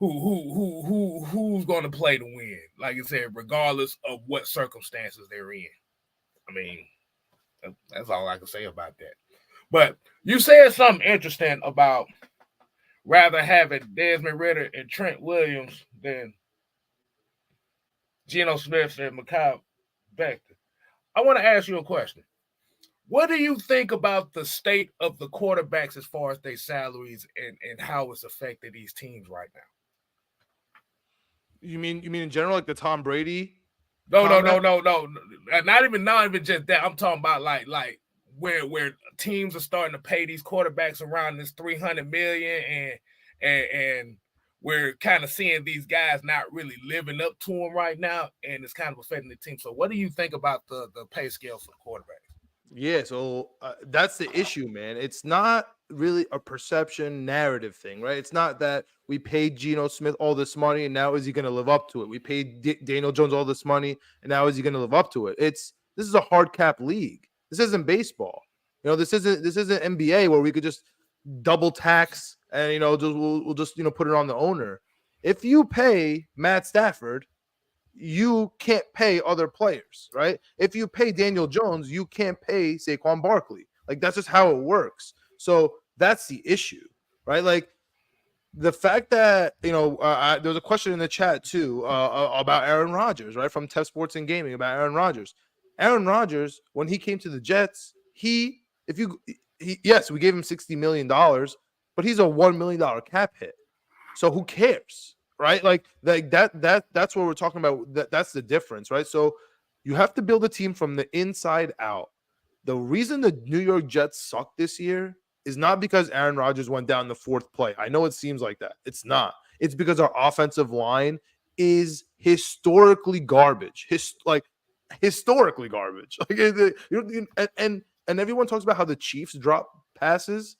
who's gonna play to win. Like I said, regardless of what circumstances they're in. I mean, that's all I can say about that. But you said something interesting about rather having Desmond Ridder and Trent Williams than Geno Smith and Mekhi Becton. I want to ask you a question. What do you think about the state of the quarterbacks as far as their salaries and how it's affected these teams right now? You mean in general, like the Tom Brady? No. Not even just that. I'm talking about like where teams are starting to pay these quarterbacks around this $300 million and we're kind of seeing these guys not really living up to them right now, and it's kind of affecting the team. So what do you think about the pay scale for the quarterbacks? Yeah, so that's the issue, man. It's not really a perception narrative thing, right? It's not that we paid Geno Smith all this money and now is he going to live up to it? We paid Daniel Jones all this money and now is he going to live up to it? This is a hard cap league. This isn't baseball. This isn't NBA where we could just double tax and we'll just put it on the owner. If you pay Matt Stafford, you can't pay other players, right? If you pay Daniel Jones, you can't pay Saquon Barkley. Like, that's just how it works. So that's the issue, right? Like, the fact that, there was a question in the chat too about Aaron Rodgers, right? From Tef Sports and Gaming about Aaron Rodgers. Aaron Rodgers, when he came to the Jets, yes, we gave him $60 million, but he's a $1 million cap hit. So who cares? Right? Like that's what we're talking about. That's the difference, right? So you have to build a team from the inside out. The reason the New York Jets suck this year is not because Aaron Rodgers went down the fourth play. I know it seems like that. It's not. It's because our offensive line is historically garbage. Historically garbage. And everyone talks about how the Chiefs drop passes.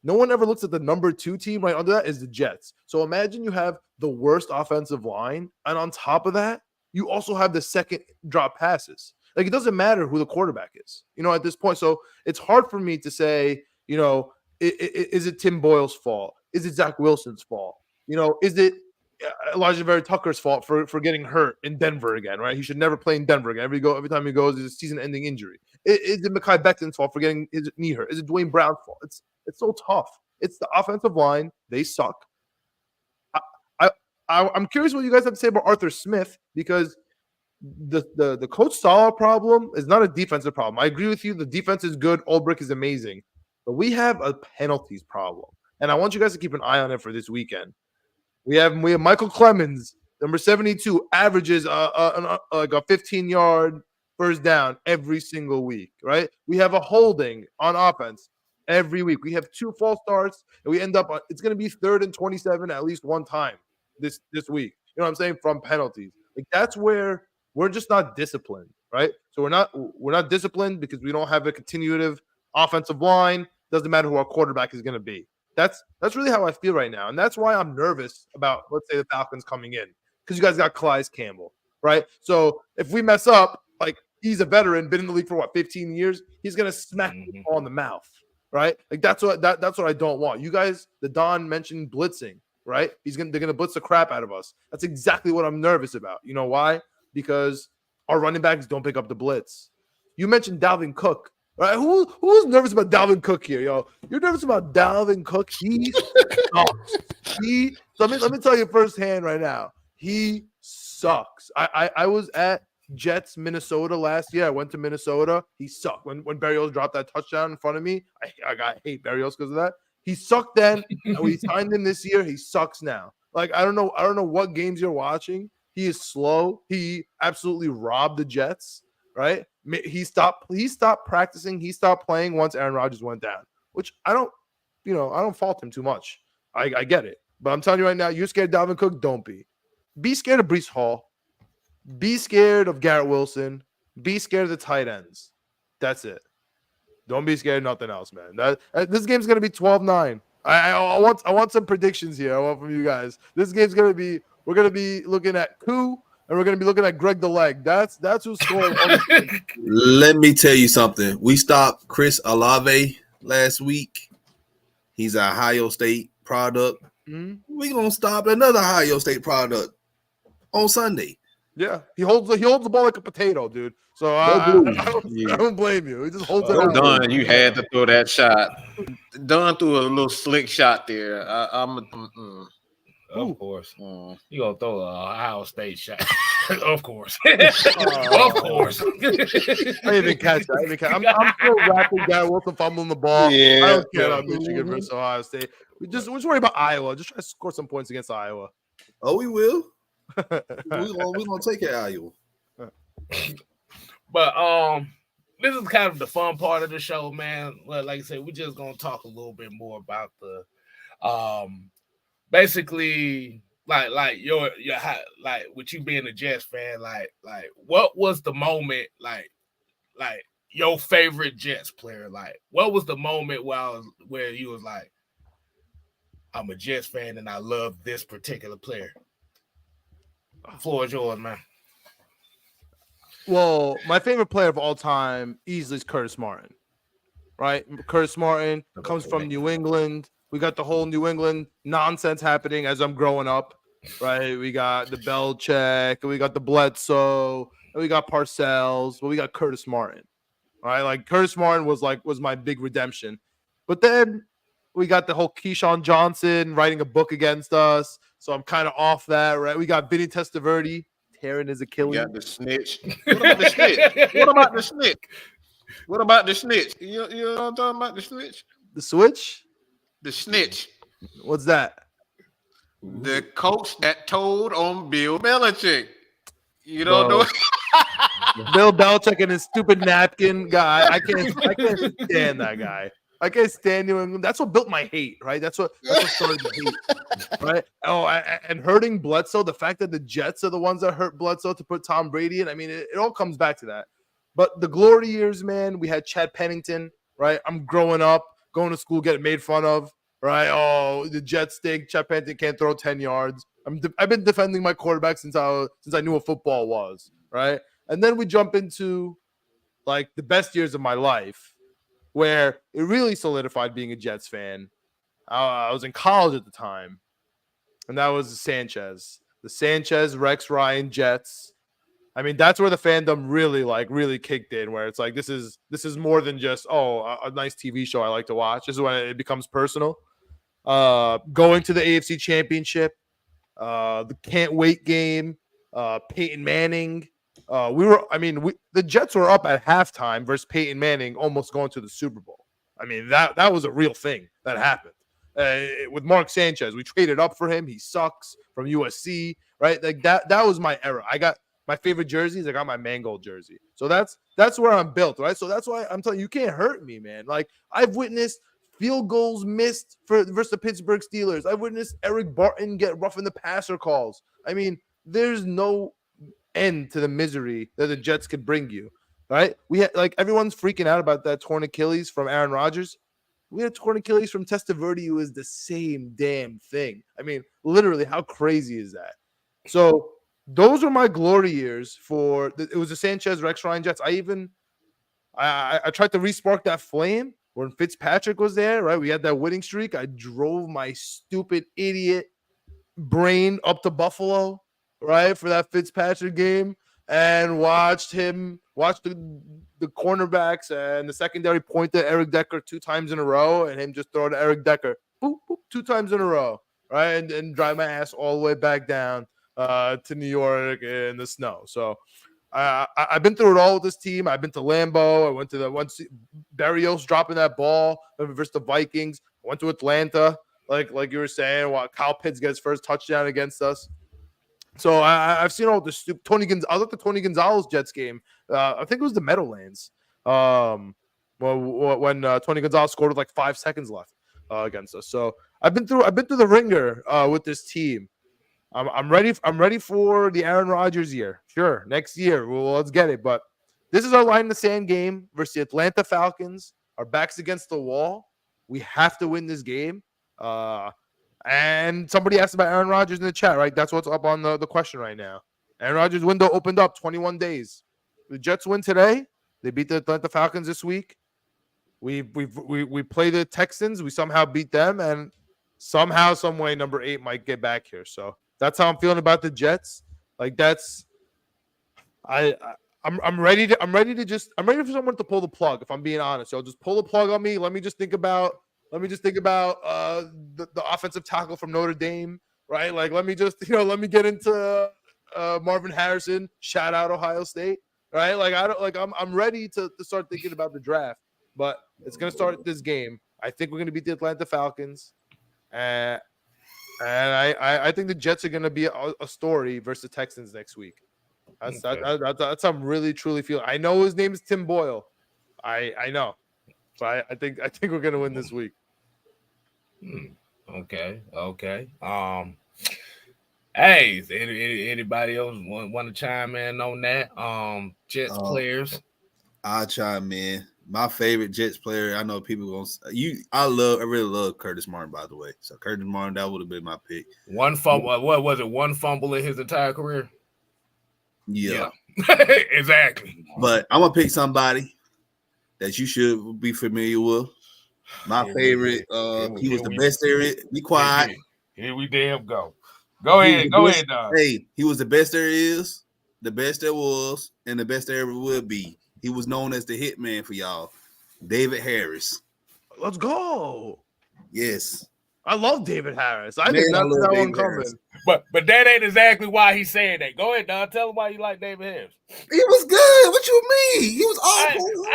No one ever looks at the number 2 team right under that is the Jets. So imagine you have the worst offensive line, and on top of that, you also have the second drop passes. Like, it doesn't matter who the quarterback is, at this point. So it's hard for me to say, is it Tim Boyle's fault? Is it Zach Wilson's fault? Is it Elijah Vera Tucker's fault for getting hurt in Denver again, right? He should never play in Denver again. Every time he goes, it's a season-ending injury. Is it Mekhi Becton's fault for getting his knee hurt? Is it Dwayne Brown's fault? It's so tough. It's the offensive line. They suck. I'm curious what you guys have to say about Arthur Smith, because the Coach Salah problem is not a defensive problem. I agree with you. The defense is good. Ulbrich is amazing. But we have a penalties problem. And I want you guys to keep an eye on it for this weekend. We have Michael Clemens, number 72, averages like a 15-yard first down every single week, right? We have a holding on offense every week. We have 2 false starts, and we end up it's going to be 3rd and 27 at least one time this week. You know what I'm saying? From penalties. Like, that's where we're just not disciplined, right? So we're not disciplined because we don't have a continuative offensive line. Doesn't matter who our quarterback is going to be. That's really how I feel right now. And that's why I'm nervous about, let's say, the Falcons coming in, because you guys got Calais Campbell, right? So if we mess up, like, he's a veteran, been in the league for 15 years, he's going to smack you on the mouth, right? Like, that's what I don't want. You guys, the Don mentioned blitzing, right? They're going to blitz the crap out of us. That's exactly what I'm nervous about. You know why? Because our running backs don't pick up the blitz. You mentioned Dalvin Cook. Right? Who's nervous about Dalvin Cook here, yo? You're nervous about Dalvin Cook? He sucks. Let me tell you firsthand right now. He sucks. I was at Jets Minnesota last year. I went to Minnesota. He sucked. When Berrios dropped that touchdown in front of me, I hate Berrios because of that. He sucked then. And we signed him this year. He sucks now. Like, I don't know what games you're watching. He is slow. He absolutely robbed the Jets, right? He stopped practicing. He stopped playing once Aaron Rodgers went down, which I don't fault him too much. I get it. But I'm telling you right now, you're scared of Dalvin Cook? Don't be. Be scared of Breece Hall. Be scared of Garrett Wilson. Be scared of the tight ends. That's it. Don't be scared of nothing else, man. This game's going to be 12-9. I want some predictions here. I want from you guys. This game's going to be – we're going to be looking at Koo, and we're going to be looking at Greg the Leg. That's who's scoring. Let me tell you something. We stopped Chris Olave last week. He's an Ohio State product. Mm-hmm. We're going to stop another Ohio State product on Sunday. Yeah, he holds the ball like a potato, dude. So I don't blame you. He just holds it out. Dunn, you had to throw that shot. Dunn threw a little slick shot there. Of course. Mm. You gonna throw a Ohio State shot. Of course. Of course. I didn't even catch that. I'm still rapping Garrett Wilson fumbling the ball. Yeah. I don't care about Michigan versus Ohio State. We're just worried about Iowa. Just try to score some points against Iowa. Oh, we will. We're gonna take it, Iowa. But this is kind of the fun part of the show, man. Like I said, we're just gonna talk a little bit more about the basically like your like with you being a Jets fan, like what was the moment like your favorite Jets player? Like what was the moment where you was like, I'm a Jets fan and I love this particular player? The floor is yours, man. Well, my favorite player of all time easily is Curtis Martin, right? Curtis Martin comes from New England. We got the whole New England nonsense happening as I'm growing up, right? We got the Belichick, we got the Bledsoe, and we got Parcells, but we got Curtis Martin, right? Like Curtis Martin was my big redemption. But then we got the whole Keyshawn Johnson writing a book against us, so I'm kind of off that, right? We got Vinny Testaverde tearing his Achilles. You got the snitch. What about the snitch? What about the snitch? What about the snitch? You know what I'm talking about? The snitch? The switch? The snitch. What's that? The coach that told on Bill Belichick. You don't know? Bill Belichick and his stupid napkin guy. I can't stand that guy. I can't stand New England. That's what built my hate, right? That's what started the hate, right? Oh, and hurting Bledsoe. The fact that the Jets are the ones that hurt Bledsoe to put Tom Brady in. I mean, it all comes back to that. But the glory years, man, we had Chad Pennington, right? I'm growing up, going to school, getting made fun of, right? Oh, the Jets stink. Chad Pennington can't throw 10 yards. I've been defending my quarterback since I knew what football was, right? And then we jump into like the best years of my life, where it really solidified being a Jets fan. I was in college at the time, and that was the Sanchez, Rex Ryan Jets. I mean, that's where the fandom really kicked in, where it's like, this is more than just, a nice TV show I like to watch. This is when it becomes personal. Going to the AFC Championship, the can't wait game, Peyton Manning. The Jets were up at halftime versus Peyton Manning almost going to the Super Bowl. I mean, that was a real thing that happened. With Mark Sanchez, we traded up for him. He sucks from USC, right? Like that was my era. I got my favorite jerseys. I got my Mangold jersey. So that's where I'm built, right? So that's why I'm telling you, you can't hurt me, man. Like I've witnessed field goals missed versus the Pittsburgh Steelers. I've witnessed Eric Barton get roughing the passer calls. I mean, there's no end to the misery that the Jets could bring you, right? We had everyone's freaking out about that torn Achilles from Aaron Rodgers. We had a torn Achilles from Testaverde, who is the same damn thing. I mean, literally, how crazy is that? So those were my glory years it was the Sanchez, Rex Ryan Jets. I tried to re-spark that flame when Fitzpatrick was there, right? We had that winning streak. I drove my stupid idiot brain up to Buffalo, right, for that Fitzpatrick game, and watch the cornerbacks and the secondary point to Eric Decker 2 times in a row, and him just throw to Eric Decker, boop, boop, 2 times in a row, right, and drive my ass all the way back down to New York in the snow. So I've been through it all with this team. I've been to Lambeau. I went to Barrios dropping that ball versus the Vikings. I went to Atlanta, like you were saying, while Kyle Pitts gets his first touchdown against us. So I've seen all the Tony Gonzalez. I looked at Tony Gonzalez Jets game. I think it was the Meadowlands. When Tony Gonzalez scored with like 5 seconds left against us. So I've been through the ringer with this team. I'm ready. I'm ready for the Aaron Rodgers year. Sure, next year. Well, let's get it. But this is our line in the sand game versus the Atlanta Falcons. Our backs against the wall. We have to win this game. And somebody asked about Aaron Rodgers in the chat, right? That's what's up on the question right now. Aaron Rodgers' window opened up 21 days. The Jets win today. They beat the Atlanta Falcons this week. We play the Texans. We somehow beat them, and somehow, some way, number 8 might get back here. So that's how I'm feeling about the Jets. Like that's, I'm ready for someone to pull the plug. If I'm being honest, so just pull the plug on me. Let me just think about the offensive tackle from Notre Dame, right? Like let me get into Marvin Harrison. Shout out Ohio State, right? Like I'm ready to start thinking about the draft, but it's gonna start this game. I think we're gonna beat the Atlanta Falcons, and I think the Jets are gonna be a story versus the Texans next week. That's I'm really truly feeling. I know his name is Tim Boyle. I know. So I think we're gonna win this week. Okay. Hey, is anybody else want to chime in on that? Jets players. I'll chime in. My favorite Jets player. I know people gonna I really love Curtis Martin, by the way. So Curtis Martin, that would have been my pick. One fumble. What was it? One fumble in his entire career. Yeah. Exactly. But I'm gonna pick somebody that you should be familiar with. My favorite. He was the best there. Be quiet. Here we damn go. Go ahead, Doug. Hey, he was the best there is, the best there was, and the best there ever will be. He was known as the hitman for y'all. David Harris. Let's go. Yes. I love David Harris. I did not see that one coming. But that ain't exactly why he's saying that. Go ahead, Don. Tell him why you like David Harris. He was good. What you mean? He was awful.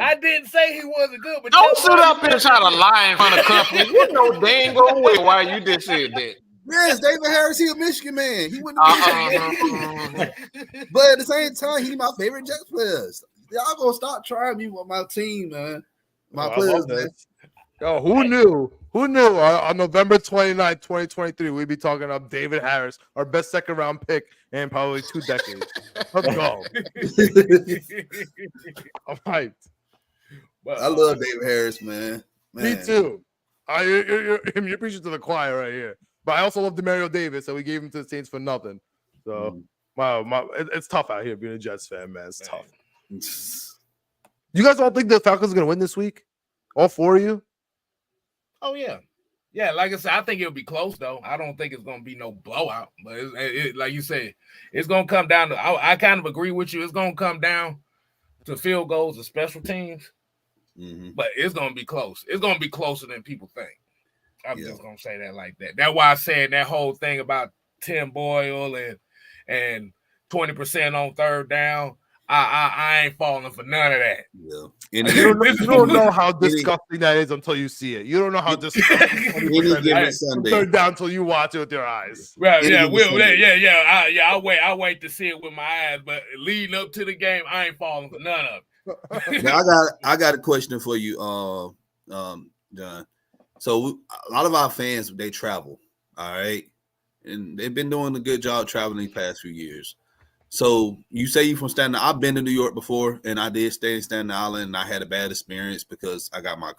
I didn't say he wasn't good, but don't sit up and try to lie in front of company. You know dang go way why you just said that. Yes, David Harris, he a Michigan man. He wouldn't but at the same time, he's my favorite Jets players. Y'all gonna stop trying me with my team, man. My players, man. Yo, who knew? Who knew on November 29th, 2023, we'd be talking about David Harris, our best second-round pick in probably 2 decades. Let's go. I'm hyped. I love David Harris, man. Me too. You're preaching to the choir right here. But I also love Demario Davis, so we gave him to the Saints for nothing. So, it's tough out here being a Jets fan, man. It's tough. You guys all think the Falcons are going to win this week? All 4 of you? Oh, yeah. Yeah, like I said, I think it'll be close, though. I don't think it's going to be no blowout. But like you said, it's going to come down to – I kind of agree with you. It's going to come down to field goals and special teams. Mm-hmm. But it's going to be close. It's going to be closer than people think. I'm just going to say that like that. That's why I said that whole thing about Tim Boyle and 20% on third down. I ain't falling for none of that. Yeah. You don't know how disgusting that is until you see it. You don't know how disgusting third down until you watch it with your eyes. Well, I'll wait to see it with my eyes. But leading up to the game, I ain't falling for none of it. Now, I got a question for you, John. So a lot of our fans, they travel, all right, and they've been doing a good job traveling these past few years. So you say you from Staten Island. I've been to New York before, and I did stay in Staten Island, and I had a bad experience because I got my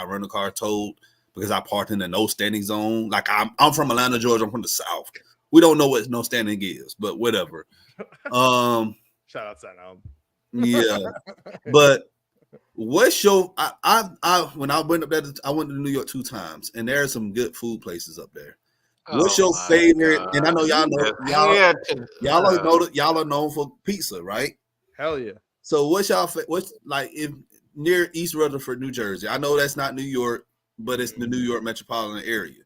rental car towed because I parked in the no standing zone. Like I'm from Atlanta, Georgia. I'm from the South. We don't know what no standing is, but whatever. Shout out Staten Island. Yeah, but what's your? When I went up there, I went to New York 2 times, and there are some good food places up there. What's your favorite? God. And I know y'all are known for pizza, right? Hell yeah. So what's like if near East Rutherford, New Jersey? I know that's not New York, but it's the New York metropolitan area.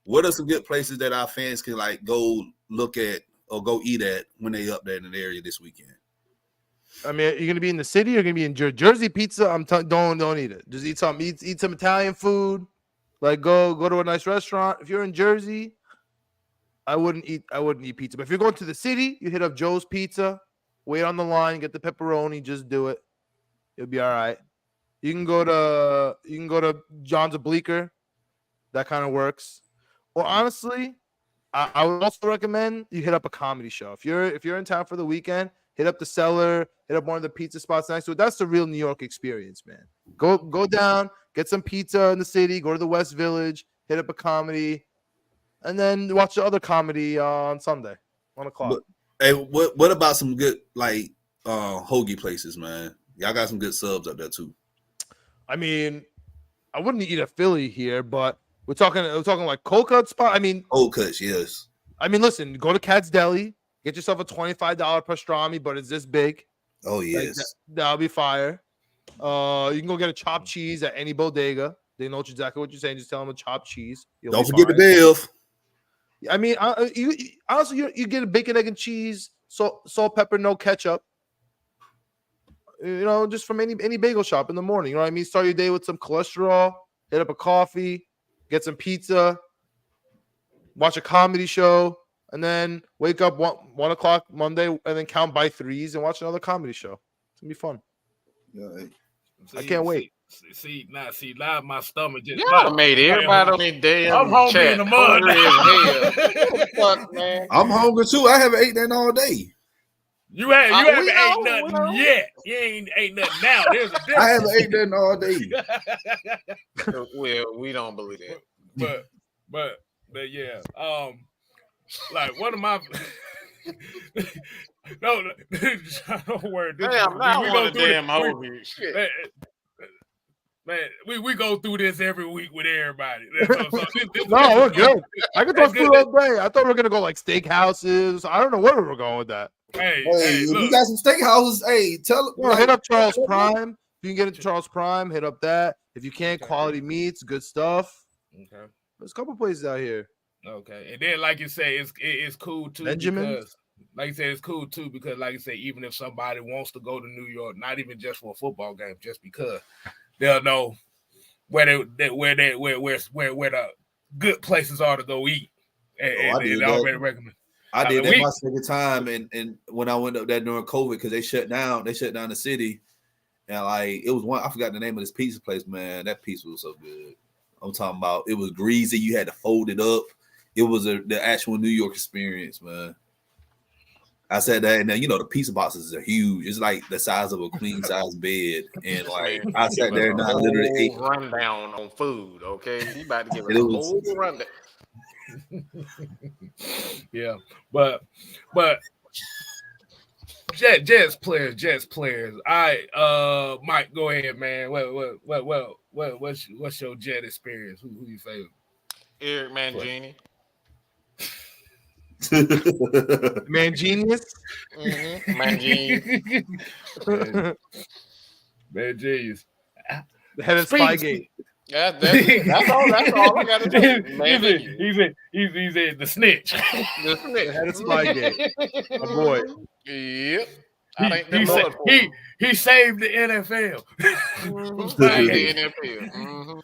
What are some good places that our fans can like go look at or go eat at when they up there in the area this weekend? I mean, you're gonna be in the city. You're gonna be in Jersey pizza. Don't eat it. Just eat some Italian food. Like go to a nice restaurant. If you're in Jersey, I wouldn't eat pizza. But if you're going to the city, you hit up Joe's Pizza, wait on the line, get the pepperoni, just do it. You'll be all right. You can go to John's Bleecker. That kind of works. Or honestly, I would also recommend you hit up a comedy show. If you're in town for the weekend, hit up the Cellar, hit up one of the pizza spots next to it. That's the real New York experience, man. Go down, get some pizza in the city, go to the West Village, hit up a comedy, and then watch the other comedy on Sunday, 1 o'clock. Hey, what about some good like hoagie places, man? Y'all got some good subs up there too. I mean, I wouldn't eat a Philly here, but we're talking like cold cut spot. I mean, Cold cuts, yes. I mean, listen, go to Cat's Deli, get yourself a $25 pastrami, but it's this big. Oh Like, yes. that'll be fire. You can go get a chopped cheese at any bodega. They know exactly what you're saying. Just tell them a chopped cheese. Don't forget the Bev. I mean, you get a bacon, egg, and cheese, salt, pepper, no ketchup. Just from any bagel shop in the morning. You know what I mean? Start your day with some cholesterol, hit up a coffee, get some pizza, watch a comedy show, and then wake up 1 o'clock Monday and then count by threes and watch another comedy show. It's gonna be fun. Yeah. I can't wait. See, now my stomach just. Y'all made everybody on their damn I'm hungry chat in the mud. hungry as hell. What the fuck, man? I'm hungry too. I haven't ate that all day. You haven't we ate know, nothing yet. You ain't ate nothing now. There's a difference. I haven't ate that all day. Well, we don't believe that. But yeah. Like one of my no, don't worry. Damn, now I want a damn hoagie. Shit. Man, we go through this every week with everybody. No, we're good. I could talk food all day. I thought we were gonna go like steakhouses. I don't know where we were going with that. Hey, if look. you got some steakhouses, hey, tell them. Hit up Charles Prime. If you can get it to Charles Prime, hit up that. If you can't, Quality Meats, good stuff. Okay. There's a couple places out here. Okay, and then like you say, it's cool too. Benjamin. Because, like you said, it's cool too because, like you say, even if somebody wants to go to New York, not even just for a football game, just because they'll know where the good places are to go eat. And already recommend. I did that my second time, and when I went up there during COVID because they shut down the city, and like it was one I forgot the name of this pizza place, man. That pizza was so good. I'm talking about it was greasy. You had to fold it up. It was the actual New York experience, man. I said that, and then the pizza boxes are huge. It's like the size of a queen size bed, and like I sat there and I literally ate. Rundown on food, okay? You about to give us a whole rundown. Yeah, but Jets players. All right, Mike, go ahead, man. What's your Jet experience? Who you favorite? Eric Mangini. Mangenius. Mangini. Mangenius. The head of Spygate. Yeah, that's all I got to do. He's the snitch. The snitch. The head of Spygate. My boy. Yep. He saved the NFL. Saved the NFL. Mm-hmm.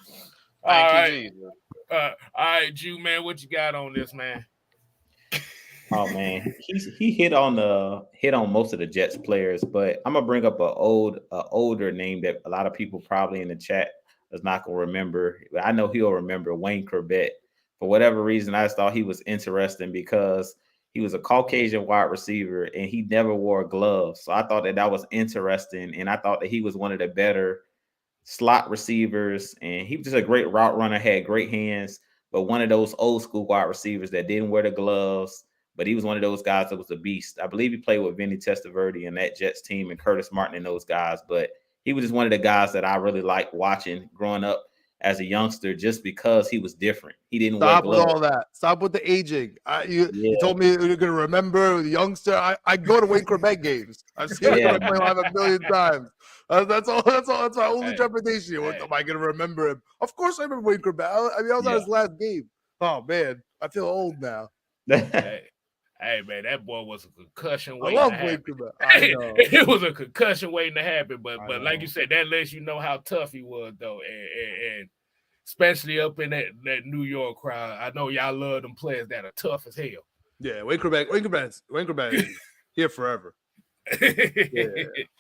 Thank you, Jesus. All right, Jew, man, what you got on this, man? Oh man, he hit on most of the Jets players, but I'm gonna bring up an older name that a lot of people probably in the chat is not gonna remember. I know he'll remember Wayne Corbett. For whatever reason, I just thought he was interesting because he was a Caucasian wide receiver and he never wore gloves. So I thought that was interesting, and I thought that he was one of the better slot receivers, and he was just a great route runner, had great hands, but one of those old school wide receivers that didn't wear the gloves. But he was one of those guys that was a beast. I believe he played with Vinny Testaverde and that Jets team and Curtis Martin and those guys. But he was just one of the guys that I really liked watching growing up as a youngster just because he was different. He didn't Stop wear gloves. with all that. Stop with the aging. You told me you're going to remember the youngster. I go to Wayne Corbett games. I've seen him play live a million times. That's all. That's my only interpretation. Am I going to remember him? Of course I remember Wayne Corbett. I was at his last game. Oh, man. I feel old now. Hey, man, that boy was a concussion waiting I love to Wayne happen. Corbett. I know. It was a concussion waiting to happen, but like you said, that lets you know how tough he was, though, and especially up in that New York crowd. I know y'all love them players that are tough as hell. Yeah, Wayne Corbett is here forever. Yeah.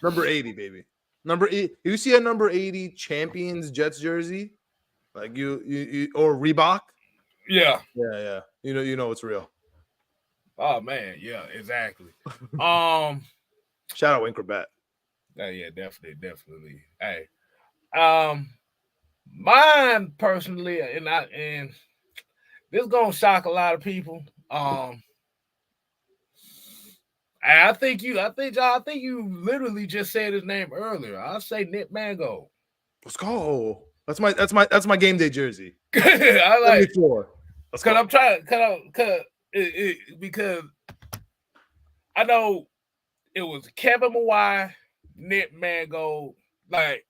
Number 80, baby. Number 8. You see a number 80 champions Jets jersey? Like you or Reebok? Yeah. Yeah. You know it's real. Oh man, yeah, exactly. Shout out Wayne Corbett. Yeah, definitely. Hey. Mine personally, and this gonna shock a lot of people. I think you literally just said his name earlier. I'll say Nick Mangold. Let's go. That's my game day jersey. I like 74. Let's go. I'm trying because I know it was Kevin Mawai, Nick Mangold. Like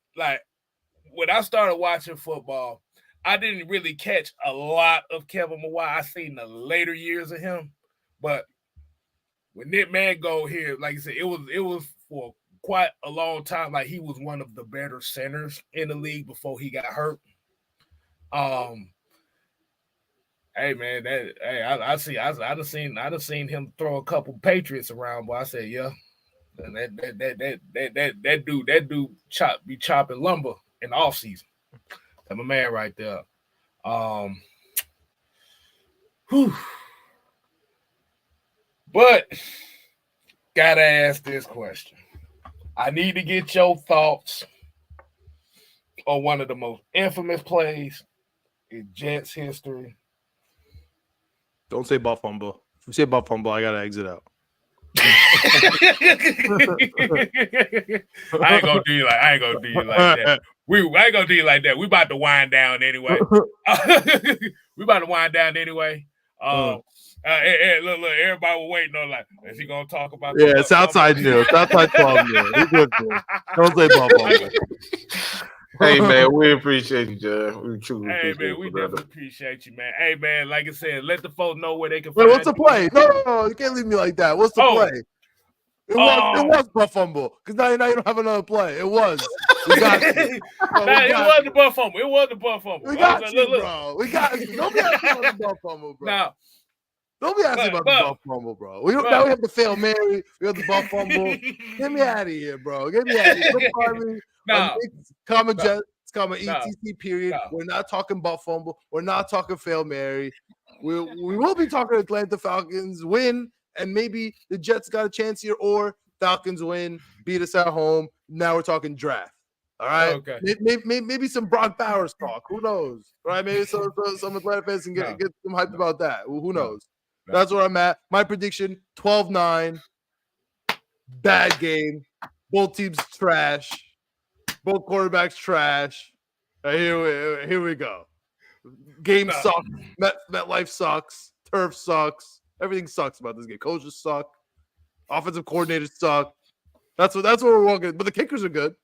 when I started watching football, I didn't really catch a lot of Kevin Mawai. I seen the later years of him, but when Nick Mangold here, like I said, it was for quite a long time. Like he was one of the better centers in the league before he got hurt. Hey man, I done seen him throw a couple Patriots around, but I said, yeah, that dude be chopping lumber in the off season. That's my man right there. But gotta ask this question. I need to get your thoughts on one of the most infamous plays in Jets history. Don't say butt fumble. If you say butt fumble, I gotta exit out. I ain't gonna do you like that. I ain't gonna do you like that. We about to wind down anyway. Look, everybody was waiting on like, is he gonna talk about? Yeah, it's outside news. It's outside 12 news. Don't say butt fumble. Hey man, we appreciate you, John. We truly appreciate we you, brother. definitely appreciate you, man. Hey man, like I said, let the folks know where they can Wait, find what's the play? No, you can't leave me like that. What's the play? It was butt fumble. Because now you don't have another play. It was. We got you. Bro, it was the butt fumble. It was the butt fumble. We got you, bro. We got you. Don't be asking about the butt fumble, bro. Now, don't be asking about the butt fumble, bro. Now we have to fail Mary. We have the butt fumble. Get me out of here, bro. Get me out of here. Common Jets, ETC period. We're not talking butt fumble. We're not talking fail Mary. We will be talking Atlanta Falcons win, and maybe the Jets got a chance here, or Falcons win, beat us at home. Now we're talking draft. All right. Okay. Maybe some Brock Bowers talk. Who knows? Right? Maybe some Atlanta fans can get them hyped about that. Who knows? No. That's where I'm at. My prediction: 12-9. Bad game. Both teams trash. Both quarterbacks trash. Here we go. Game sucks. MetLife sucks. Turf sucks. Everything sucks about this game. Coaches suck. Offensive coordinators suck. That's what we're rolling. But the kickers are good.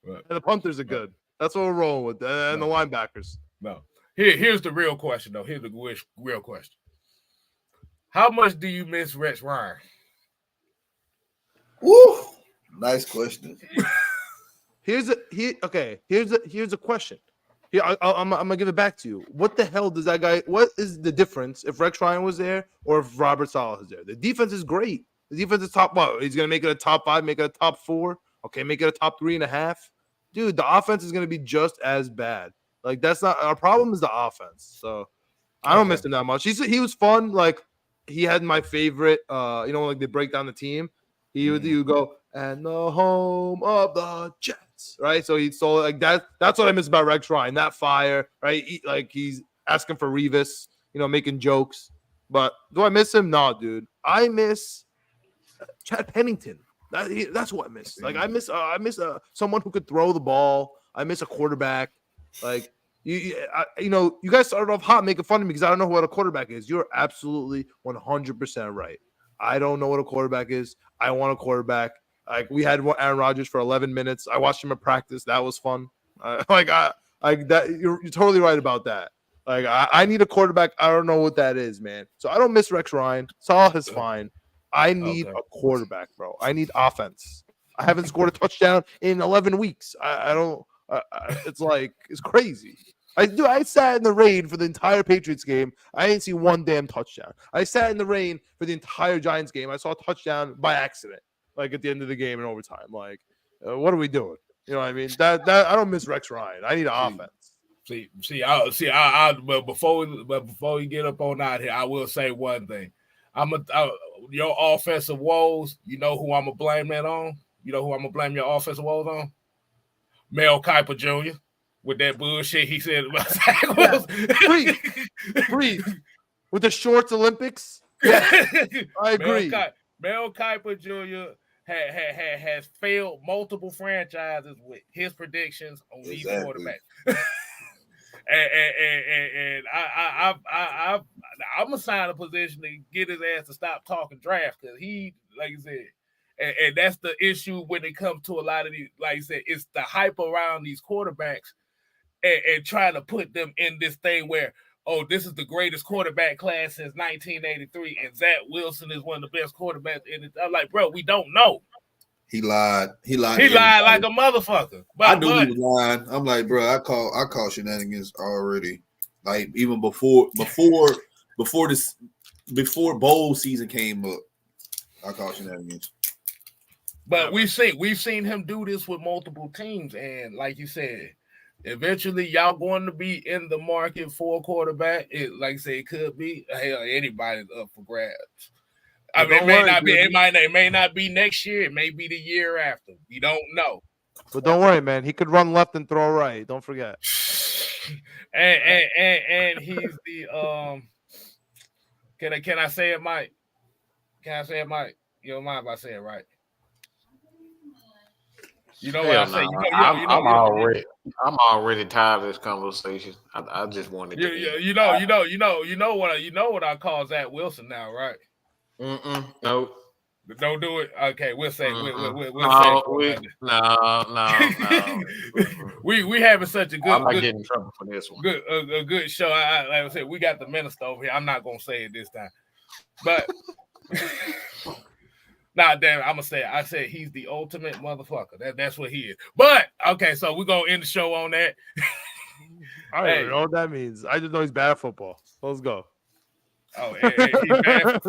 Right. And the punters are good. That's what we're rolling with. And the linebackers. No. Here's the real question, though. Here's the real question. How much do you miss Rex Ryan? Woo! Nice question. Here's a question. Here, I'm gonna give it back to you. What the hell does that guy? What is the difference if Rex Ryan was there or if Robert Saleh is there? The defense is great. The defense is top. What? He's gonna make it a top 5, make it a top 4. Okay, make it a top 3.5. Dude, the offense is gonna be just as bad. Like that's not our problem. Is the offense. So I don't miss him that much. He was fun. Like he had my favorite. Like they break down the team. He would go and the home of the Jets, right? So like that. That's what I miss about Rex Ryan. That fire, right? He's asking for Revis, making jokes. But do I miss him? No, dude. I miss Chad Pennington. That's what I miss. Like I miss someone who could throw the ball. I miss a quarterback. Like you guys started off hot making fun of me because I don't know what a quarterback is. You're absolutely 100% right. I don't know what a quarterback is. I want a quarterback. Like we had Aaron Rodgers for 11 minutes. I watched him at practice. That was fun. You're totally right about that. Like I need a quarterback. I don't know what that is, man. So I don't miss Rex Ryan. Saleh is fine. I need a quarterback, bro. I need offense. I haven't scored a touchdown in 11 weeks. I don't. It's crazy. I sat in the rain for the entire Patriots game. I didn't see one damn touchdown. I sat in the rain for the entire Giants game. I saw a touchdown by accident, like at the end of the game in overtime. Like, what are we doing? You know what I mean? That I don't miss Rex Ryan. I need an offense. But before we get up on out here, I will say one thing. Your offensive woes. You know who I'm gonna blame that on? You know who I'm gonna blame your offensive woes on? Mel Kiper Jr. with that bullshit he said about Zach Wilson. Breathe. With the shorts Olympics. Yeah, I agree. Mel Kiper Jr. has failed multiple franchises with his predictions on these quarterbacks. and I'm assigned a position to get his ass to stop talking draft because he, like you said, and that's the issue when it comes to a lot of these, like you said, it's the hype around these quarterbacks and trying to put them in this thing where, oh, this is the greatest quarterback class since 1983, and Zach Wilson is one of the best quarterbacks. And I'm like, bro, we don't know. He lied. He lied like a motherfucker. I knew he was lying. I'm like, bro, I call shenanigans already. Like even before bowl season came up, I call shenanigans. But we've seen him do this with multiple teams, and like you said, eventually y'all going to be in the market for a quarterback. Like I say, it could be anybody's up for grabs. I mean, it may not be next year. It may be the year after. We don't know. But don't worry, man. He could run left and throw right. Don't forget. And he's the Can I say it, Mike? Can I say it, Mike? You don't mind if I say it right? You know what I say? I'm already tired of this conversation. I just wanted to. You know what I call Zach Wilson now, right? No. Don't do it. Okay, we'll say we having such a good. I'm not getting in trouble for this one. A good show. Like I said, we got the minister over here. I'm not gonna say it this time, but. Nah, damn it, I'm gonna say it. I said he's the ultimate motherfucker. That's what he is. But okay, so we're gonna end the show on that. I don't know what that means. I just know he's bad at football. Let's go. Oh, and he's bad for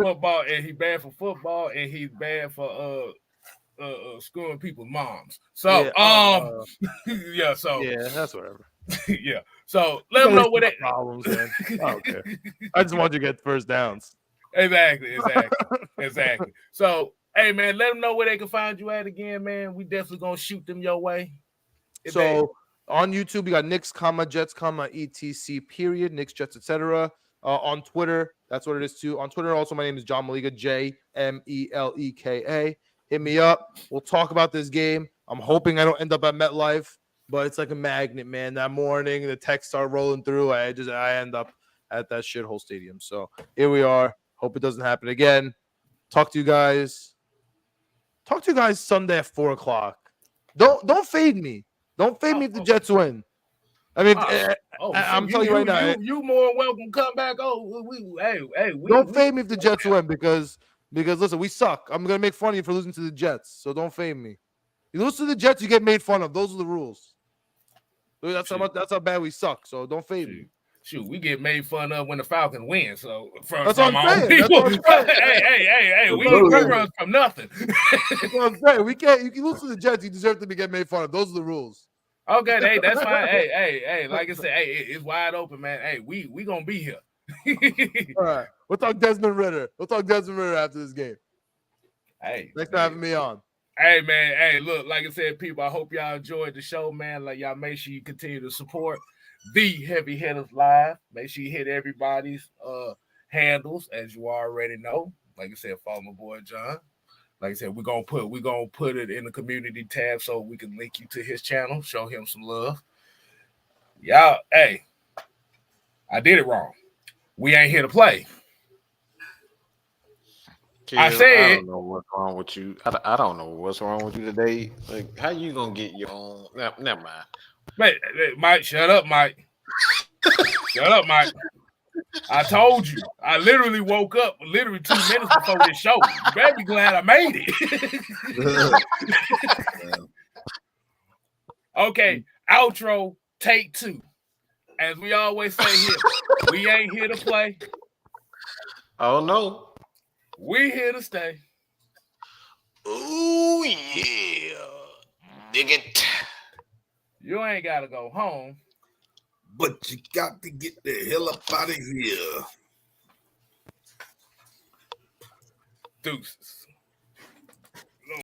football, and he's bad for screwing people's moms. So yeah, that's whatever. Yeah. So let them know what it problems, man. I don't care. I just want you to get first downs. Exactly. So hey man, let them know where they can find you at again, man. We definitely gonna shoot them your way. On YouTube, we got Knicks, Jets, etc. Period. Knicks, Jets, etc. On Twitter, that's what it is too. On Twitter, also my name is John Malika, JMELEKA. Hit me up. We'll talk about this game. I'm hoping I don't end up at MetLife, but it's like a magnet, man. That morning, the texts start rolling through. I end up at that shithole stadium. So here we are. Hope it doesn't happen again. Talk to you guys Sunday at 4:00. Don't fade me. Don't fade me if the Jets win. I mean, I'm telling you right now. You more welcome. Come back. Don't fade me if the Jets win because listen, we suck. I'm gonna make fun of you for losing to the Jets. So don't fade me. You lose to the Jets, you get made fun of. Those are the rules. That's how bad we suck. So don't fade me. Shoot, we get made fun of when the Falcons win. So that's what I'm saying. Hey, we run from nothing. That's what I'm saying. We can't. You can lose to the Jets. You deserve to get made fun of. Those are the rules. Okay, that's fine. Hey, like I said, it's wide open, man. Hey, we gonna be here. All right, we'll talk Desmond Ritter. After this game. Hey, thanks for having me on. Hey, man. Hey, look, like I said, people, I hope y'all enjoyed the show, man. Like, y'all make sure you continue to support the Heavy Hitters Live. Make sure you hit everybody's handles, as you already know. Like I said, follow my boy John. Like I said, we're gonna put it in the community tab so we can link you to his channel, show him some love. Y'all, hey, I did it wrong. We ain't here to play. Kid, I don't know what's wrong with you. I don't know what's wrong with you today. Like, how you gonna get your own? Never mind. Mike, shut up, Mike. Shut up, Mike. I told you. I literally woke up 2 minutes before this show. You better be glad I made it. Okay, outro, take 2. as we always say here, we ain't here to play. Oh no. We here to stay. Ooh yeah. Dig it. You ain't gotta go home. But you got to get the hell up out of here. Deuces.